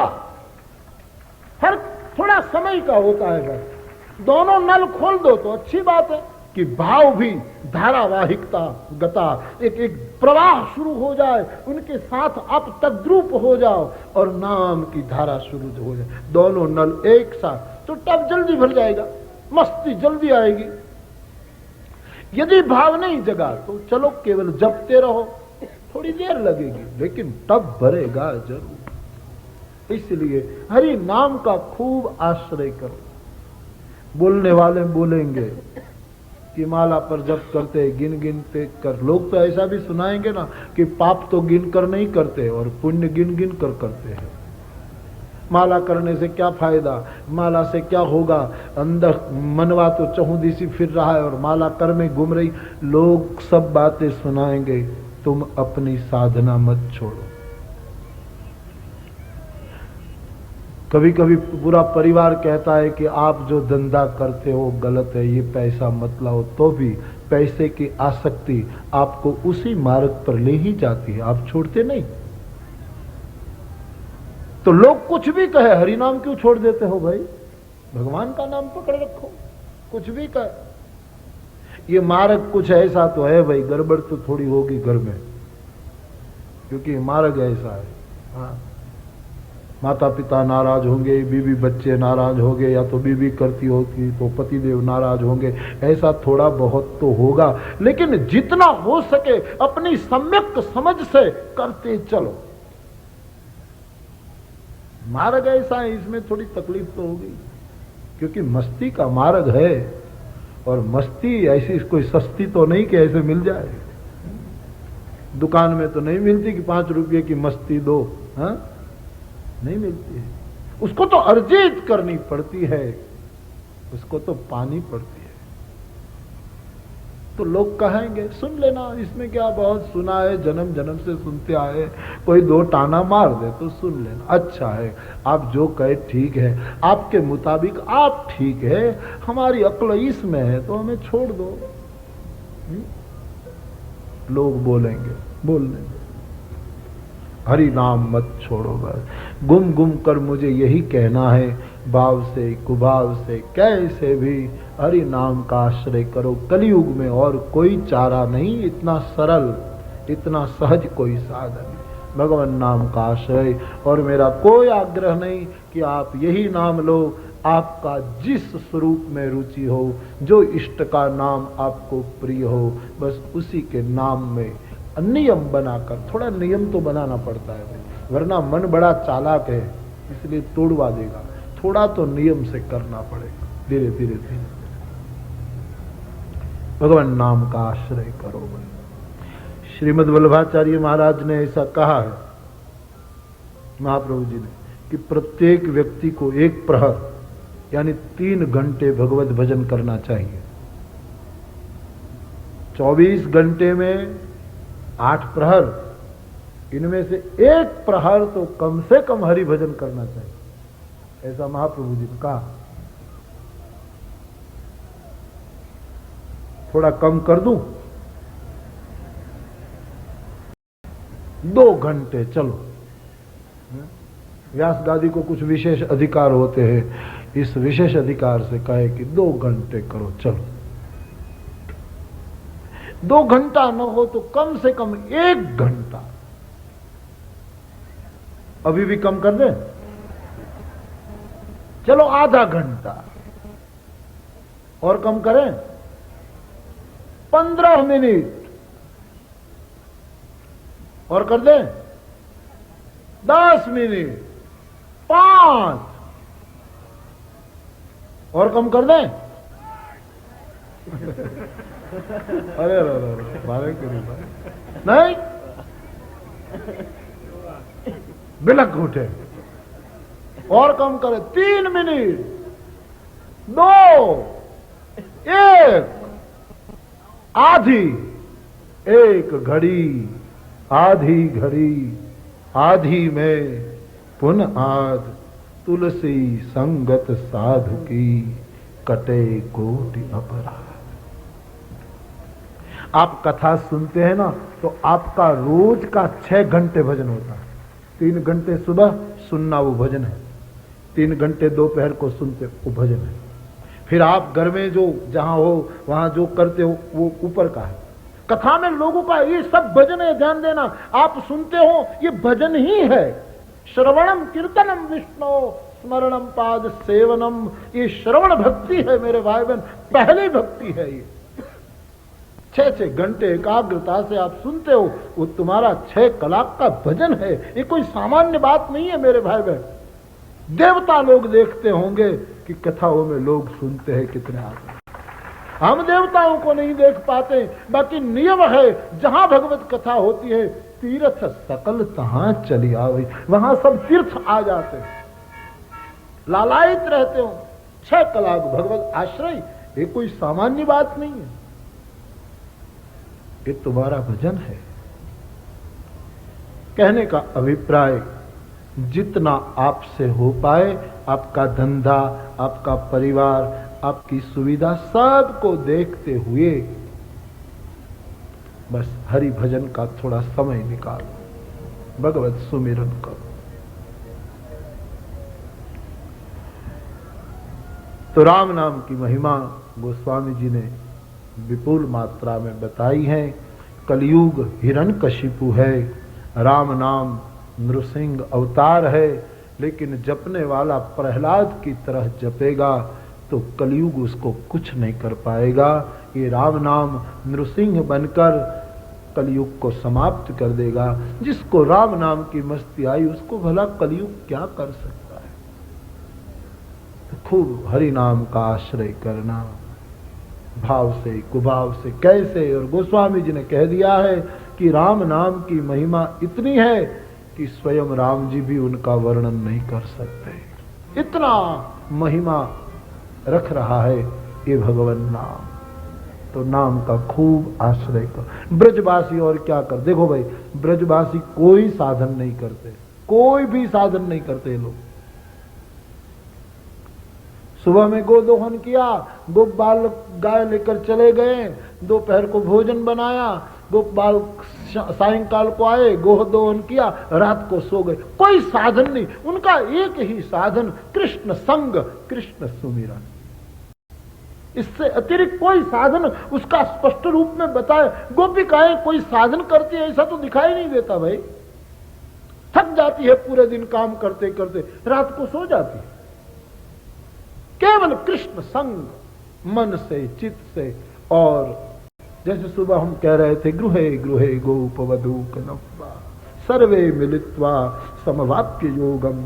हर थोड़ा समय का होता है बस। दोनों नल खोल दो तो अच्छी बात है कि भाव भी धारावाहिकता गता, एक प्रवाह शुरू हो जाए, उनके साथ आप तद्रूप हो जाओ और नाम की धारा शुरू हो जाए। दोनों नल एक साथ तो टब जल्दी भर जाएगा, मस्ती जल्दी आएगी। यदि भाव नहीं जगा तो चलो केवल जपते रहो, थोड़ी देर लगेगी लेकिन टब भरेगा जरूर। इसलिए हरि नाम का खूब आश्रय करो। बोलने वाले बोलेंगे कि माला पर जप करते गिन गिनते कर। लोग तो ऐसा भी सुनाएंगे ना कि पाप तो गिन कर नहीं करते और पुण्य गिन गिन कर करते हैं। माला करने से क्या फायदा, माला से क्या होगा, अंदर मनवा तो चहुदिशी फिर रहा है और माला कर में घूम रही। लोग सब बातें सुनाएंगे, तुम अपनी साधना मत छोड़ो। कभी कभी पूरा परिवार कहता है कि आप जो धंधा करते हो गलत है, ये पैसा मत लाओ, तो भी पैसे की आसक्ति आपको उसी मार्ग पर ले ही जाती है, आप छोड़ते नहीं। तो लोग कुछ भी कहे, हरि नाम क्यों छोड़ देते हो भाई? भगवान का नाम पकड़ रखो, कुछ भी कहे। ये मार्ग कुछ ऐसा तो है भाई, गड़बड़ तो थोड़ी होगी घर में, क्योंकि मार्ग ऐसा है। हाँ, माता पिता नाराज होंगे, बीवी बच्चे नाराज होंगे, या तो बीवी करती होगी तो पतिदेव नाराज होंगे, ऐसा थोड़ा बहुत तो होगा। लेकिन जितना हो सके अपनी सम्यक समझ से करते चलो। मार्ग ऐसा है, इसमें थोड़ी तकलीफ तो होगी, क्योंकि मस्ती का मार्ग है। और मस्ती ऐसी कोई सस्ती तो नहीं कि ऐसे मिल जाए। दुकान में तो नहीं मिलती कि 5 रुपये की मस्ती दो, हाँ नहीं मिलती है। उसको तो अर्जित करनी पड़ती है, उसको तो पानी पड़ती है। तो लोग कहेंगे सुन लेना, इसमें क्या बहुत सुना है, जन्म जन्म से सुनते आए, कोई 2 टाना मार दे तो सुन लेना। अच्छा है, आप जो कहे ठीक है, आपके मुताबिक आप ठीक है, हमारी अक्ल इसमें है तो हमें छोड़ दो। लोग बोलेंगे, बोलने दो, हरि नाम मत छोड़ो। बस गुम गुम कर मुझे यही कहना है, भाव से कुभाव से कैसे भी हरि नाम का आश्रय करो। कलयुग में और कोई चारा नहीं, इतना सरल, इतना सहज कोई साधन, भगवान नाम का आश्रय। और मेरा कोई आग्रह नहीं कि आप यही नाम लो, आपका जिस स्वरूप में रुचि हो, जो इष्ट का नाम आपको प्रिय हो, बस उसी के नाम में नियम बनाकर, थोड़ा नियम तो बनाना पड़ता है भाई, वरना मन बड़ा चालाक है इसलिए तोड़वा देगा। थोड़ा तो नियम से करना पड़ेगा, धीरे धीरे धीरे। भगवान नाम का आश्रय करो भाई। श्रीमद् वल्लभाचार्य महाराज ने ऐसा कहा है, महाप्रभु जी ने, कि प्रत्येक व्यक्ति को एक प्रहर यानी 3 घंटे भगवत भजन करना चाहिए। 24 घंटे में 8 प्रहर, इनमें से 1 प्रहर तो कम से कम हरि भजन करना चाहिए, ऐसा महाप्रभु जी ने कहा। थोड़ा कम कर दूं, 2 घंटे चलो। व्यास गादी को कुछ विशेष अधिकार होते हैं, इस विशेष अधिकार से कहे कि 2 घंटे करो चलो। 2 घंटा न हो तो कम से कम 1 घंटा। अभी भी कम कर दे, चलो आधा घंटा और कम करें, 15 मिनट और कर दें, 10 मिनट, 5 और कम कर दें। अरे बारे नहीं, बिलक उठे और कम करें, 3 मिनट, 2, 1, आधी, 1 घड़ी, आधी घड़ी, आधी में पुन आध, तुलसी संगत साधु की कटे कोटि अपराध। आप कथा सुनते हैं ना, तो आपका रोज का 6 घंटे भजन होता है। 3 घंटे सुबह सुनना वो भजन है, 3 घंटे दोपहर को सुनते वो भजन है। फिर आप घर में जो जहां हो वहां जो करते हो वो ऊपर का है। कथा में लोगों का ये सब भजन है, ध्यान देना। आप सुनते हो ये भजन ही है। श्रवणम कीर्तनम विष्णु स्मरणम पाद सेवनम, ये श्रवण भक्ति है मेरे भाई बहन, पहली भक्ति है ये। 6 घंटे एकाग्रता से आप सुनते हो, वो तुम्हारा 6 कलाक का भजन है। ये कोई सामान्य बात नहीं है मेरे भाई बहन। देवता लोग देखते होंगे कि कथाओं में लोग सुनते हैं कितने आदमी, हम देवताओं को नहीं देख पाते। बाकी नियम है, जहां भगवत कथा होती है तीर्थ सकल तहां चली आवे, वहां सब तीर्थ आ जाते हैं, लालायित रहते हो। 6 कलाक भगवत आश्रय, ये कोई सामान्य बात नहीं है, ये तुम्हारा भजन है। कहने का अभिप्राय, जितना आपसे हो पाए, आपका धंधा, आपका परिवार, आपकी सुविधा, सबको देखते हुए बस हरि भजन का थोड़ा समय निकालो, भगवत सुमिरन करो। तो राम नाम की महिमा गोस्वामी जी ने विपुल मात्रा में बताई है। कलयुग हिरण्यकशिपु है, राम नाम नृसिंह अवतार है, लेकिन जपने वाला प्रहलाद की तरह जपेगा तो कलयुग उसको कुछ नहीं कर पाएगा। ये राम नाम नृसिंह बनकर कलयुग को समाप्त कर देगा। जिसको राम नाम की मस्ती आई उसको भला कलयुग क्या कर सकता है। तो खूब हरि नाम का आश्रय करना, भाव से कुभाव से कैसे। और गोस्वामी जी ने कह दिया है कि राम नाम की महिमा इतनी है कि स्वयं राम जी भी उनका वर्णन नहीं कर सकते, इतना महिमा रख रहा है ये भगवान नाम। तो नाम का खूब आश्रय कर। ब्रजवासी और क्या कर, देखो भाई, ब्रजवासी कोई साधन नहीं करते, कोई भी साधन नहीं करते लोग। सुबह में गोदोहन किया, गोपाल गाय लेकर चले गए, दोपहर को भोजन बनाया, गोपाल सायंकाल को आए, गोह दोहन किया, रात को सो गए। कोई साधन नहीं, उनका एक ही साधन कृष्ण संग, कृष्ण सुमिरन। इससे अतिरिक्त कोई साधन उसका स्पष्ट रूप में बताए। गोपिकाएं कोई साधन करती है ऐसा तो दिखाई नहीं देता भाई। थक जाती है पूरे दिन काम करते करते, रात को सो जाती है। केवल कृष्ण संग, मन से, चित्त से। और जैसे सुबह हम कह रहे थे, गृहे गृहे गोपवधूक नव्वा सर्वे मिलित्वा समवाप्य योगम,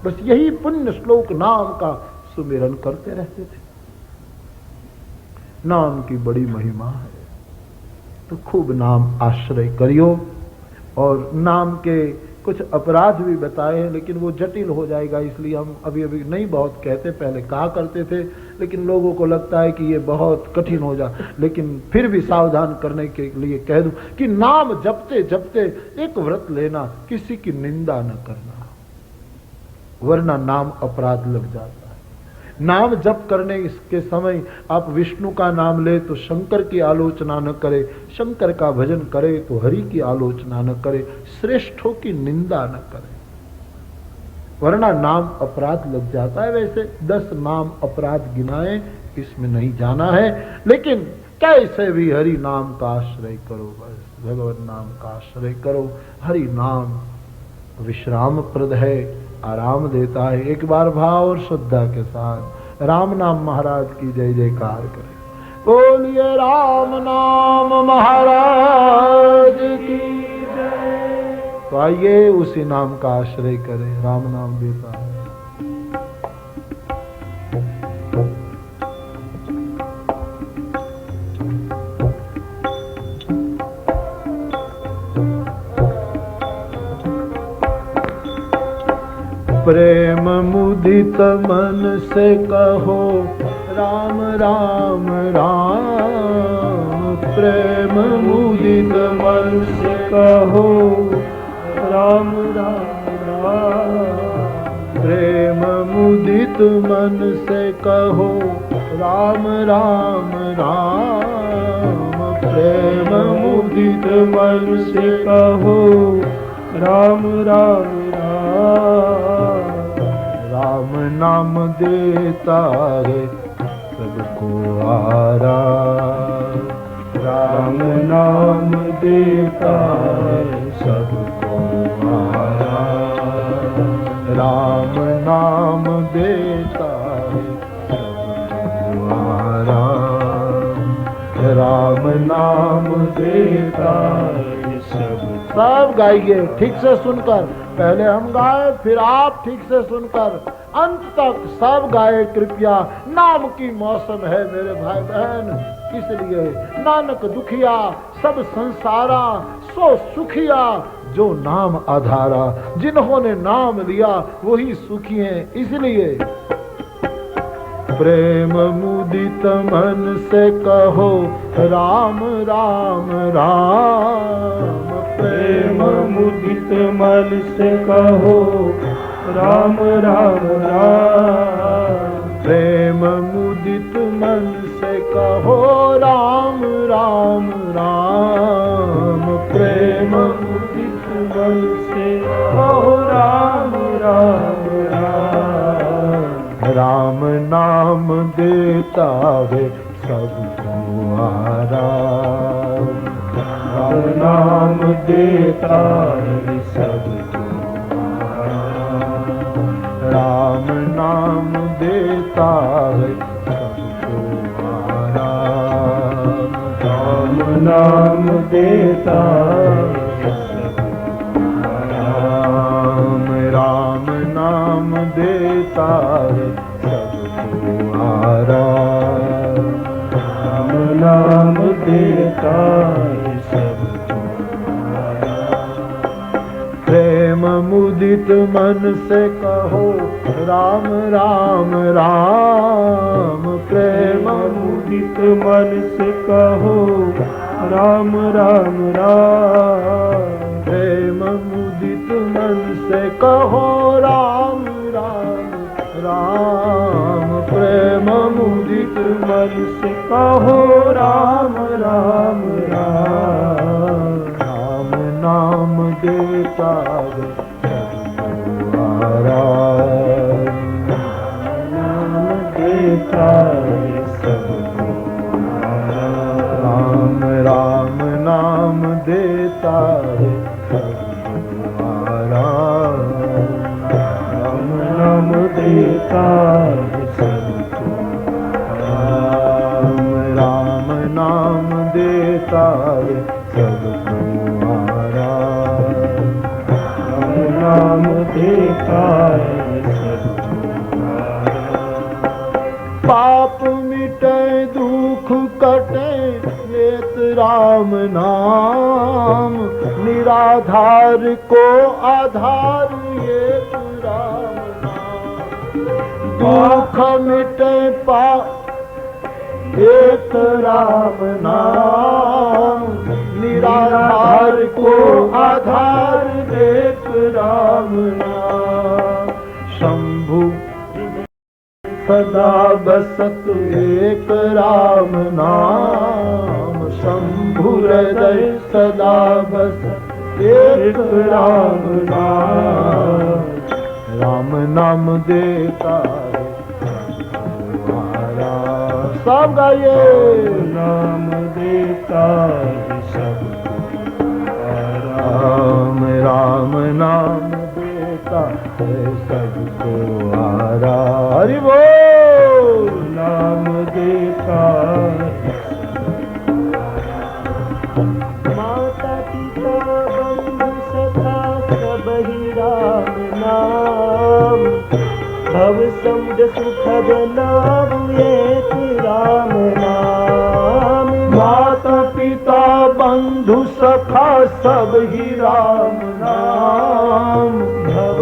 बस यही पुण्य श्लोक नाम का सुमिरन करते रहते थे। नाम की बड़ी महिमा है। तो खूब नाम आश्रय करियो। और नाम के कुछ अपराध भी बताए हैं, लेकिन वो जटिल हो जाएगा, इसलिए हम अभी अभी नहीं बहुत कहते, पहले कहा करते थे, लेकिन लोगों को लगता है कि ये बहुत कठिन हो जा। लेकिन फिर भी सावधान करने के लिए कह दूं कि नाम जपते जपते एक व्रत लेना, किसी की निंदा न करना, वरना नाम अपराध लग जाता है। नाम जप करने के समय आप विष्णु का नाम ले तो शंकर की आलोचना न करे, शंकर का भजन करे तो हरि की आलोचना न करे, श्रेष्ठों की निंदा न करे, वरना नाम अपराध लग जाता है। वैसे 10 नाम अपराध गिनाए, इसमें नहीं जाना है, लेकिन कैसे भी हरि नाम का आश्रय करो, बस भगवान नाम का आश्रय करो। हरि नाम विश्राम प्रद है, आराम देता है। एक बार भाव और श्रद्धा के साथ राम नाम महाराज की जय जयकार करें। बोलिए राम नाम महाराज की जय। तो आइए उसी नाम का आश्रय करें, राम नाम देता है। प्रेम मुदित मन से कहो राम राम राम, प्रेम मुदित मन से कहो राम राम राम, प्रेम मुदित मन से कहो राम राम राम, प्रेम मुदित मन से कहो राम राम राम। राम नाम देता है सबको आराम, राम नाम देता है सबको आराम, राम नाम देता है सबको आराम, राम नाम देता है सब गाइए ठीक से सुनकर, पहले हम गाए फिर आप ठीक से सुनकर अंत तक सब गाए कृपया। नाम की मौसम है मेरे भाई बहन, इसलिए नानक दुखिया सब संसारा, सो सुखिया जो नाम आधारा। जिन्होंने नाम लिया वही सुखी हैं, इसलिए प्रेम मुदित मन से कहो राम राम राम, प्रेम मुदित मन से कहो राम राम राम, प्रेम मुदित मन से कहो राम राम राम, प्रेम मुदित मन से कहो राम राम राम, राम नाम देता है सबको आराम, राम नाम देता है सबको आराम, राम नाम देता है सबको आराम, राम नाम देता है सबको आराम, राम नाम देता है सबको आराम, राम नाम देता है सबको आराम। प्रेम मुदित मन से कहो राम राम राम, प्रेम मुदित मन से कहो राम राम राम, प्रेम मुदित मन से कहो राम राम राम, प्रेम मुदित मन से कहो राम राम राम, राम नाम देता है सबको आराम, नाम देता है सबको आराम, राम नाम देता है सबको आराम, राम नाम देता है सबको आराम, राम नाम देता है सबको आराम, राम नाम देता है सबको आराम। पाप मिटे दुख राम नाम, निराधार को आधार एक राम नाम। दुख मिटे पा एक राम नाम, निराधार को आधार एक राम नाम। शंभु सदा बसत एक राम नाम, शंभु हृदय सदा बसत एक राम नाम। राम नाम देता सब गाइए। नाम देता है सबको राम, राम नाम देता है सबको आराम। हरि बोल। नाम देता है। माता पिता बंधु सखा सब ही राम नाम, भव समुद्र सुखद नाम एक राम नाम। माता पिता बंधु सखा सब ही राम नाम, भव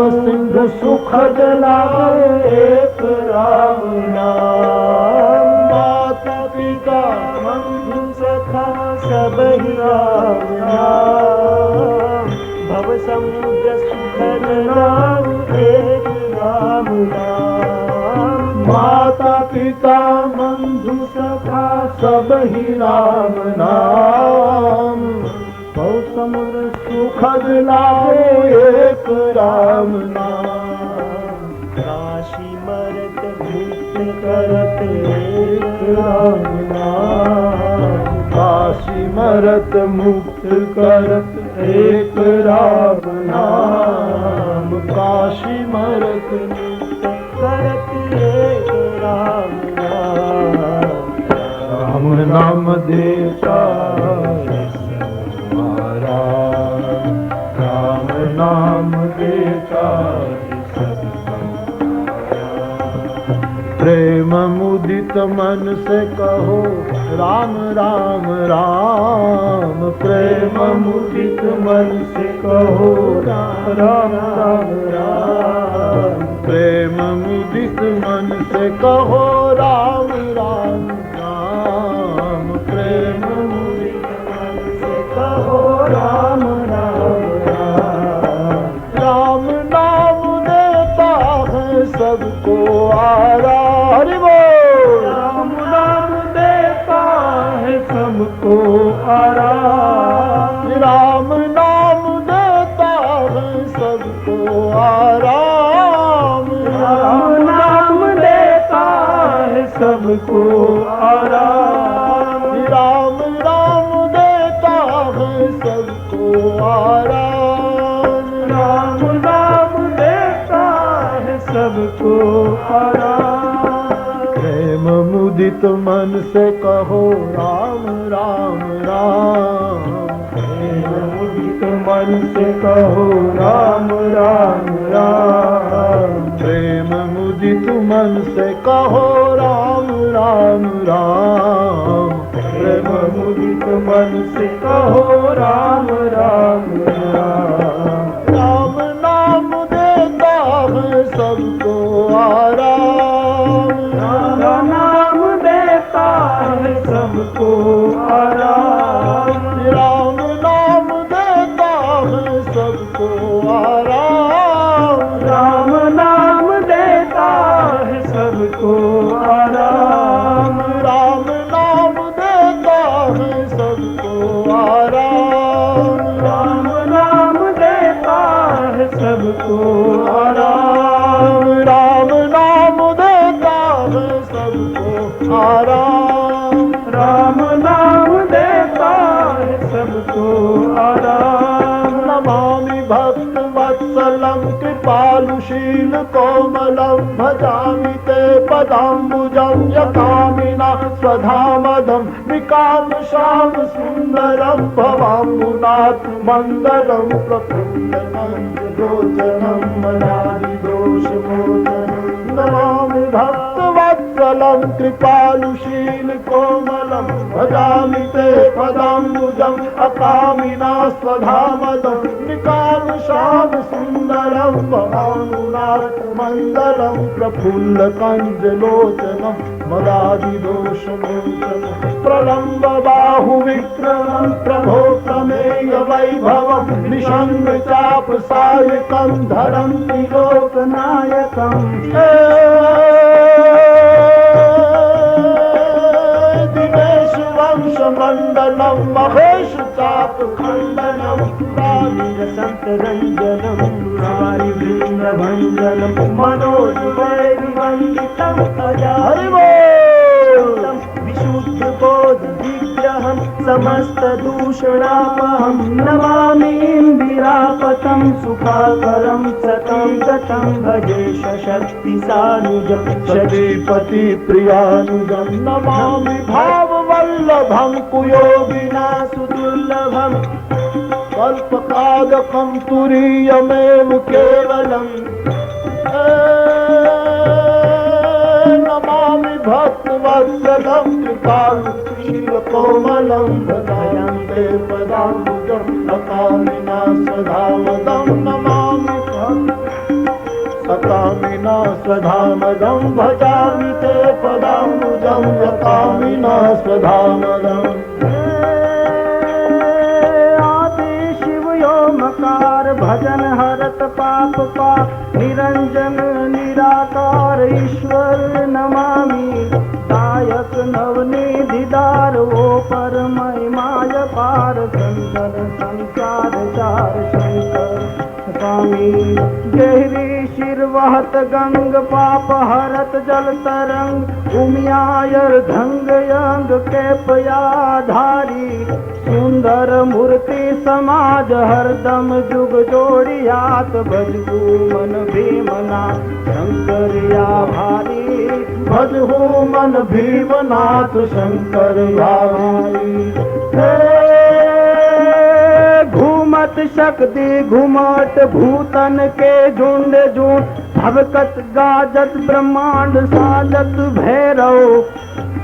सिंधु सुखद नाम एक राम नाम। माता पिता बंधु सखा सब ही राम नाम, भव समुद्र सुखद नाम एक राम नाम। माता पिता बंधु सखा सब ही राम नाम, भव समुद्र सुखद लागे एक राम नाम। काशी मरत मुक्त करत एक राम नाम, काशी मरत मुक्त करत एक राम नाम। काशी मरत मुक्त करत एक राम नाम। राम नाम देता है हमारा, राम नाम देता है सबका। प्रेम मुदित मन से कहो राम राम राम, प्रेम मुदित मन से कहो राम राम राम। प्रेम मुदित मन से कहो राम राम राम, प्रेम मुदित मन से कहो राम राम राम। राम नाम देता है सबको आराम। हरि बोल। राम नाम देता है सबको आराम। राम नाम देता है सबको आराम। राम नाम देता है सबको आराम। राम राम देता है सबको आराम। राम नाम देता है सबको आराम। प्रेम मुदित मन से कहो राम राम राम, प्रेम मुदित मन से कहो राम राम राम। प्रेम मुदित मन से कहो राम राम राम। प्रेम मुदित मन से कहो राम राम राम। राम नाम देता है सबको आराम। राम नाम देता है सबको आराम। राम नाम देता है सबको आराम। राम नाम देता है सबको आराम। राम नाम देता है सबको आराम। राम नाम देता है सबको आराम। राम नाम देता है सबको आराम। राम नाम देता है सबको आराम। नमामि भक्त वत्सलं कृपालुशील कोमलं, भजामि ते पदाम्बुजं यकामिना स्वधामदं। विकामशां सुन्दरं भवाम्बुनाथ मङ्गलं, प्रफुल्लमञ्जलोचनं मनादिदोषमोचनं। नमामि भक्तवत्सलं विप्रलं कृपालुशील कोमलं भजामि ते पदाम्बुजम् अकामिना स्वधामदं निकामशाम सुन्दरं भवानुनाथ मण्डलं प्रफुल्लकञ्जलोचनं मदादिदोषमोचनं प्रलम्ब बाहुविक्रमं प्रभो प्रमेय वैभवं निषङ्ग चाप सायकं धरन्ति लोकनायकम् दिनेश वंशमण्डलं महेश चाप खण्डनं संतरञ्जनं मुरारिवृन्दभञ्जनं मनोजवैर्वन्दितं हरिवों विशुद्धबोध विग्रहं समस्तदूषणापहं नमामि इन्दिरापतं सुखाकरं सतं गतं भजे शक्तिसानुजं सतीपति प्रियानुजं नमामि भाववल्लभं कुयोगिना सुदुर्लभं कल्पकादकं तुरीयमेव केवलम् नमामि भक्तवत्सलं कृपालुशीलकोमलं भजामि पदाम्बुजं अकामिना स्वधामदं नमामि अकामिना स्वधामदं भजामि ते पदाम्बुजं अकामिना स्वधामदम् मकार भजन हरत पाप का निरंजन निराकार ईश्वर नमामि दायक नवनिधिदार ओ परमहिमाय पार संकर संसार चार शंकर स्वामी गहरी शिरवहत गंग पाप हरत जल तरंग उमियायर धंग यंग के पयाधारी सुंदर मूर्ति समाज हरदम जुग जोड़ियात भजहु मन भीमनाथ शंकर या भारी भजहु मन भीमनाथ शंकर या भारी घूमत शक्ति घुमट भूतन के झुंड झुंड भवकत गाजत ब्रह्मांड साजत भैरव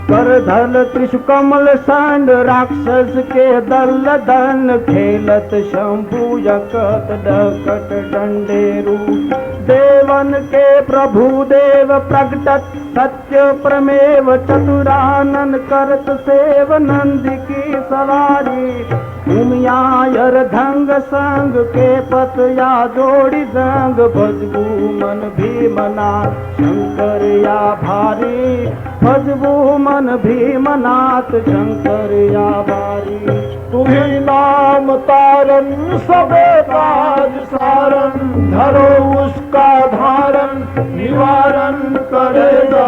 करधल त्रिशुकमल संड राक्षस के दल दन खेलत शंभु यकत डकट डंडेरू देवन के प्रभु देव प्रगटत सत्य प्रमेव चतुरानन करत सेव नंद की सवारी उमियायर धंग संग के पत या जोड़ी जंग भजबू मन भीमनाथ शंकर या भारी भजबू मन भीमनाथ शंकर या भारी तुम्ही नाम तारन सबे काज सारन धरो उसका धारन निवारण करेगा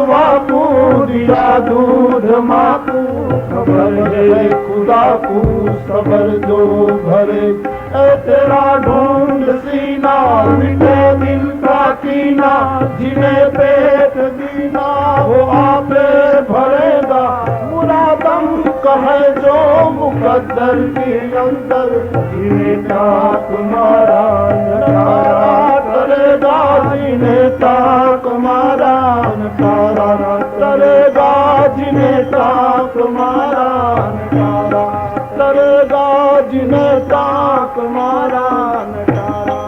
बापू दिया दूध मापू खबर है खुदा को सबर जो भरे तेरा ढूंढ सीना मिटे दिल का कीना जिन्हें पेट दीना वो आपे भरेगा मुरादम कहे जो मुकद्दर के अंदर जिन्हें का तुम्हारा नकारा करेगा जिन्हें का तुम्हारा नकारा करेगा जिन्हें का तुम्हारा नकारा करेगा जिन्हें का तुम्हारा नकारा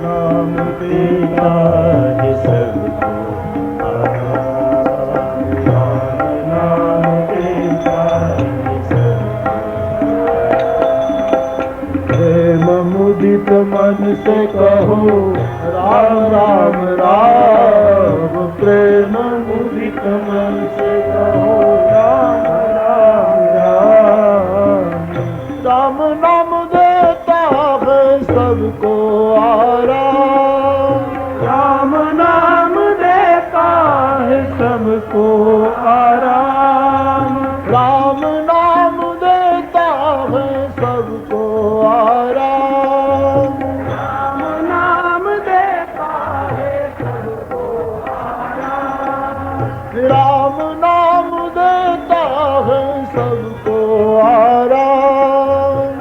नाम तेरा है सबको नाम तेरा है सबको प्रेम मुदित मन से कहो राम राम राम प्रेम मुदित मन से कहो राम राम राम राम नाम देता है सबको आराम राम नाम देता है सबको आराम राम नाम देता है सबको आराम राम नाम देता है सबको आराम राम नाम देता है सबको आराम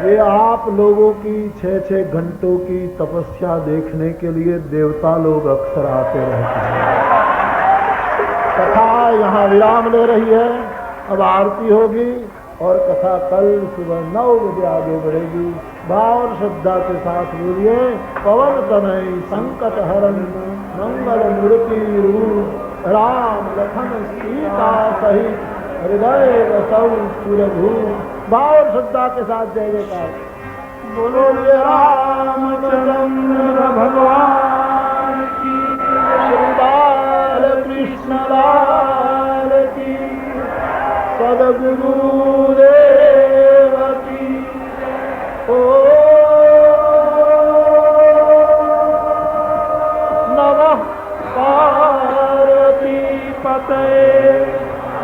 ये आप लोगों की 6-6 घंटों की तपस्या देखने के लिए देवता लोग अक्सर आते रहते हैं। कथा यहाँ विराम ले रही है, अब आरती होगी और कथा कल सुबह 9 बजे आगे बढ़ेगी। भाव और श्रद्धा के साथ बोलिए, पवन तनय संकट हरण मंगल मूर्ति रूप राम लखन सीता सहित हृदय रसौ सुरभूप। भाव और श्रद्धा के साथ जय जयकार बोलो। रामचंद्र भगवान की, श्री बाल कृष्ण लाल की, सद्गुरु देव की। ओ नमः पार्वती पतये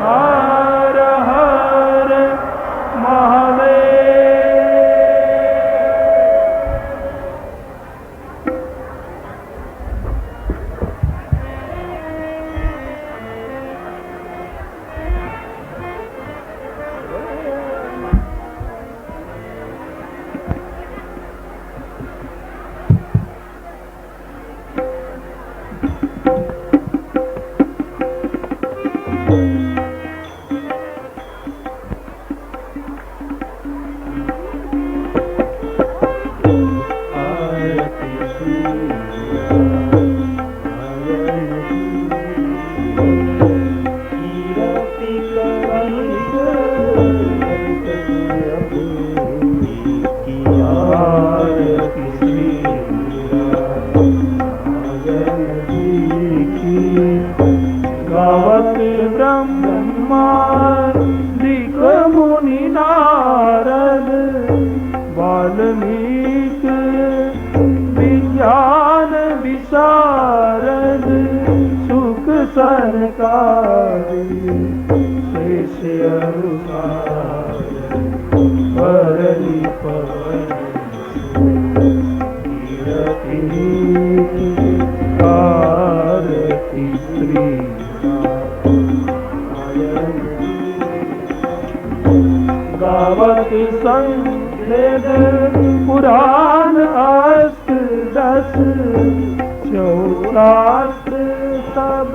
हर हर महादेव। गावत संवेद पुराण अष्ट दस चौरात सब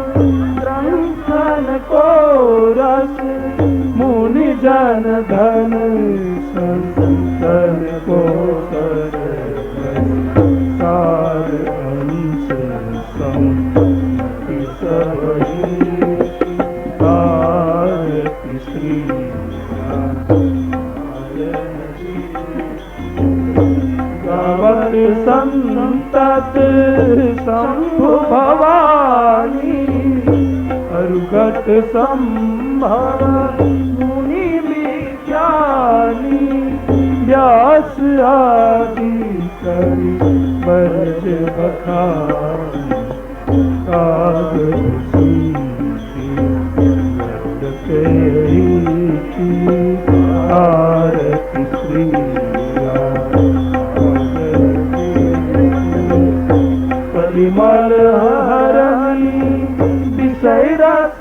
ग्रंथन को रस मुनि जन धन संतन को सार अंश संपत्ति सबही आरती श्री गावत संतत शंभु भवानी अरुगत संभव मुनि विज्ञानी व्यास आदि कवि बरज बखानी कागज सीति आरती श्री परिमल हरणी विषय रस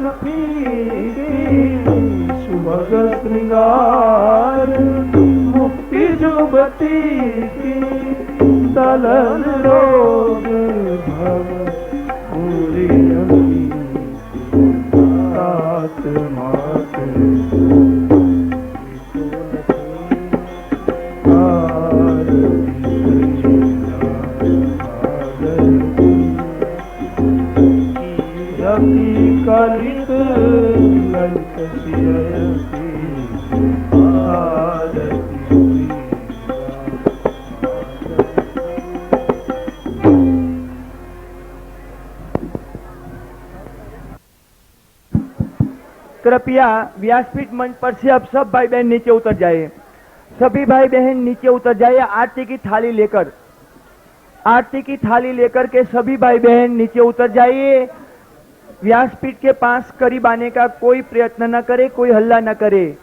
सुभग श्रृंगार मुक्ति जुबती की दलन रोग भव पूरी आत्मात कलित ललित कृपया व्यासपीठ मंच पर से अब सब भाई बहन नीचे उतर जाए। सभी भाई बहन नीचे उतर जाए। आरती की थाली लेकर के सभी भाई बहन नीचे उतर जाइए। व्यासपीठ के पास करीब आने का कोई प्रयत्न न करे, कोई हल्ला न करे।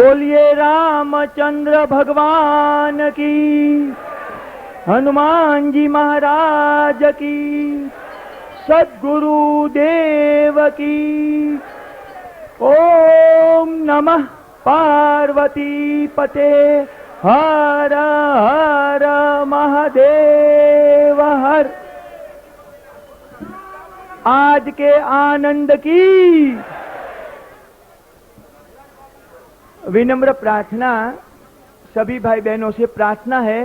बोलिए रामचंद्र भगवान की, हनुमान जी महाराज की, सद्गुरु देव की। ओम नमः पार्वती पते, हर हर महादेव हर। आज के आनंद की विनम्र प्रार्थना, सभी भाई बहनों से प्रार्थना है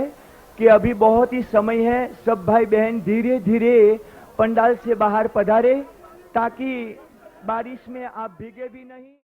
कि अभी बहुत ही समय है, सब भाई बहन धीरे धीरे पंडाल से बाहर पधारे ताकि बारिश में आप भीगे भी नहीं।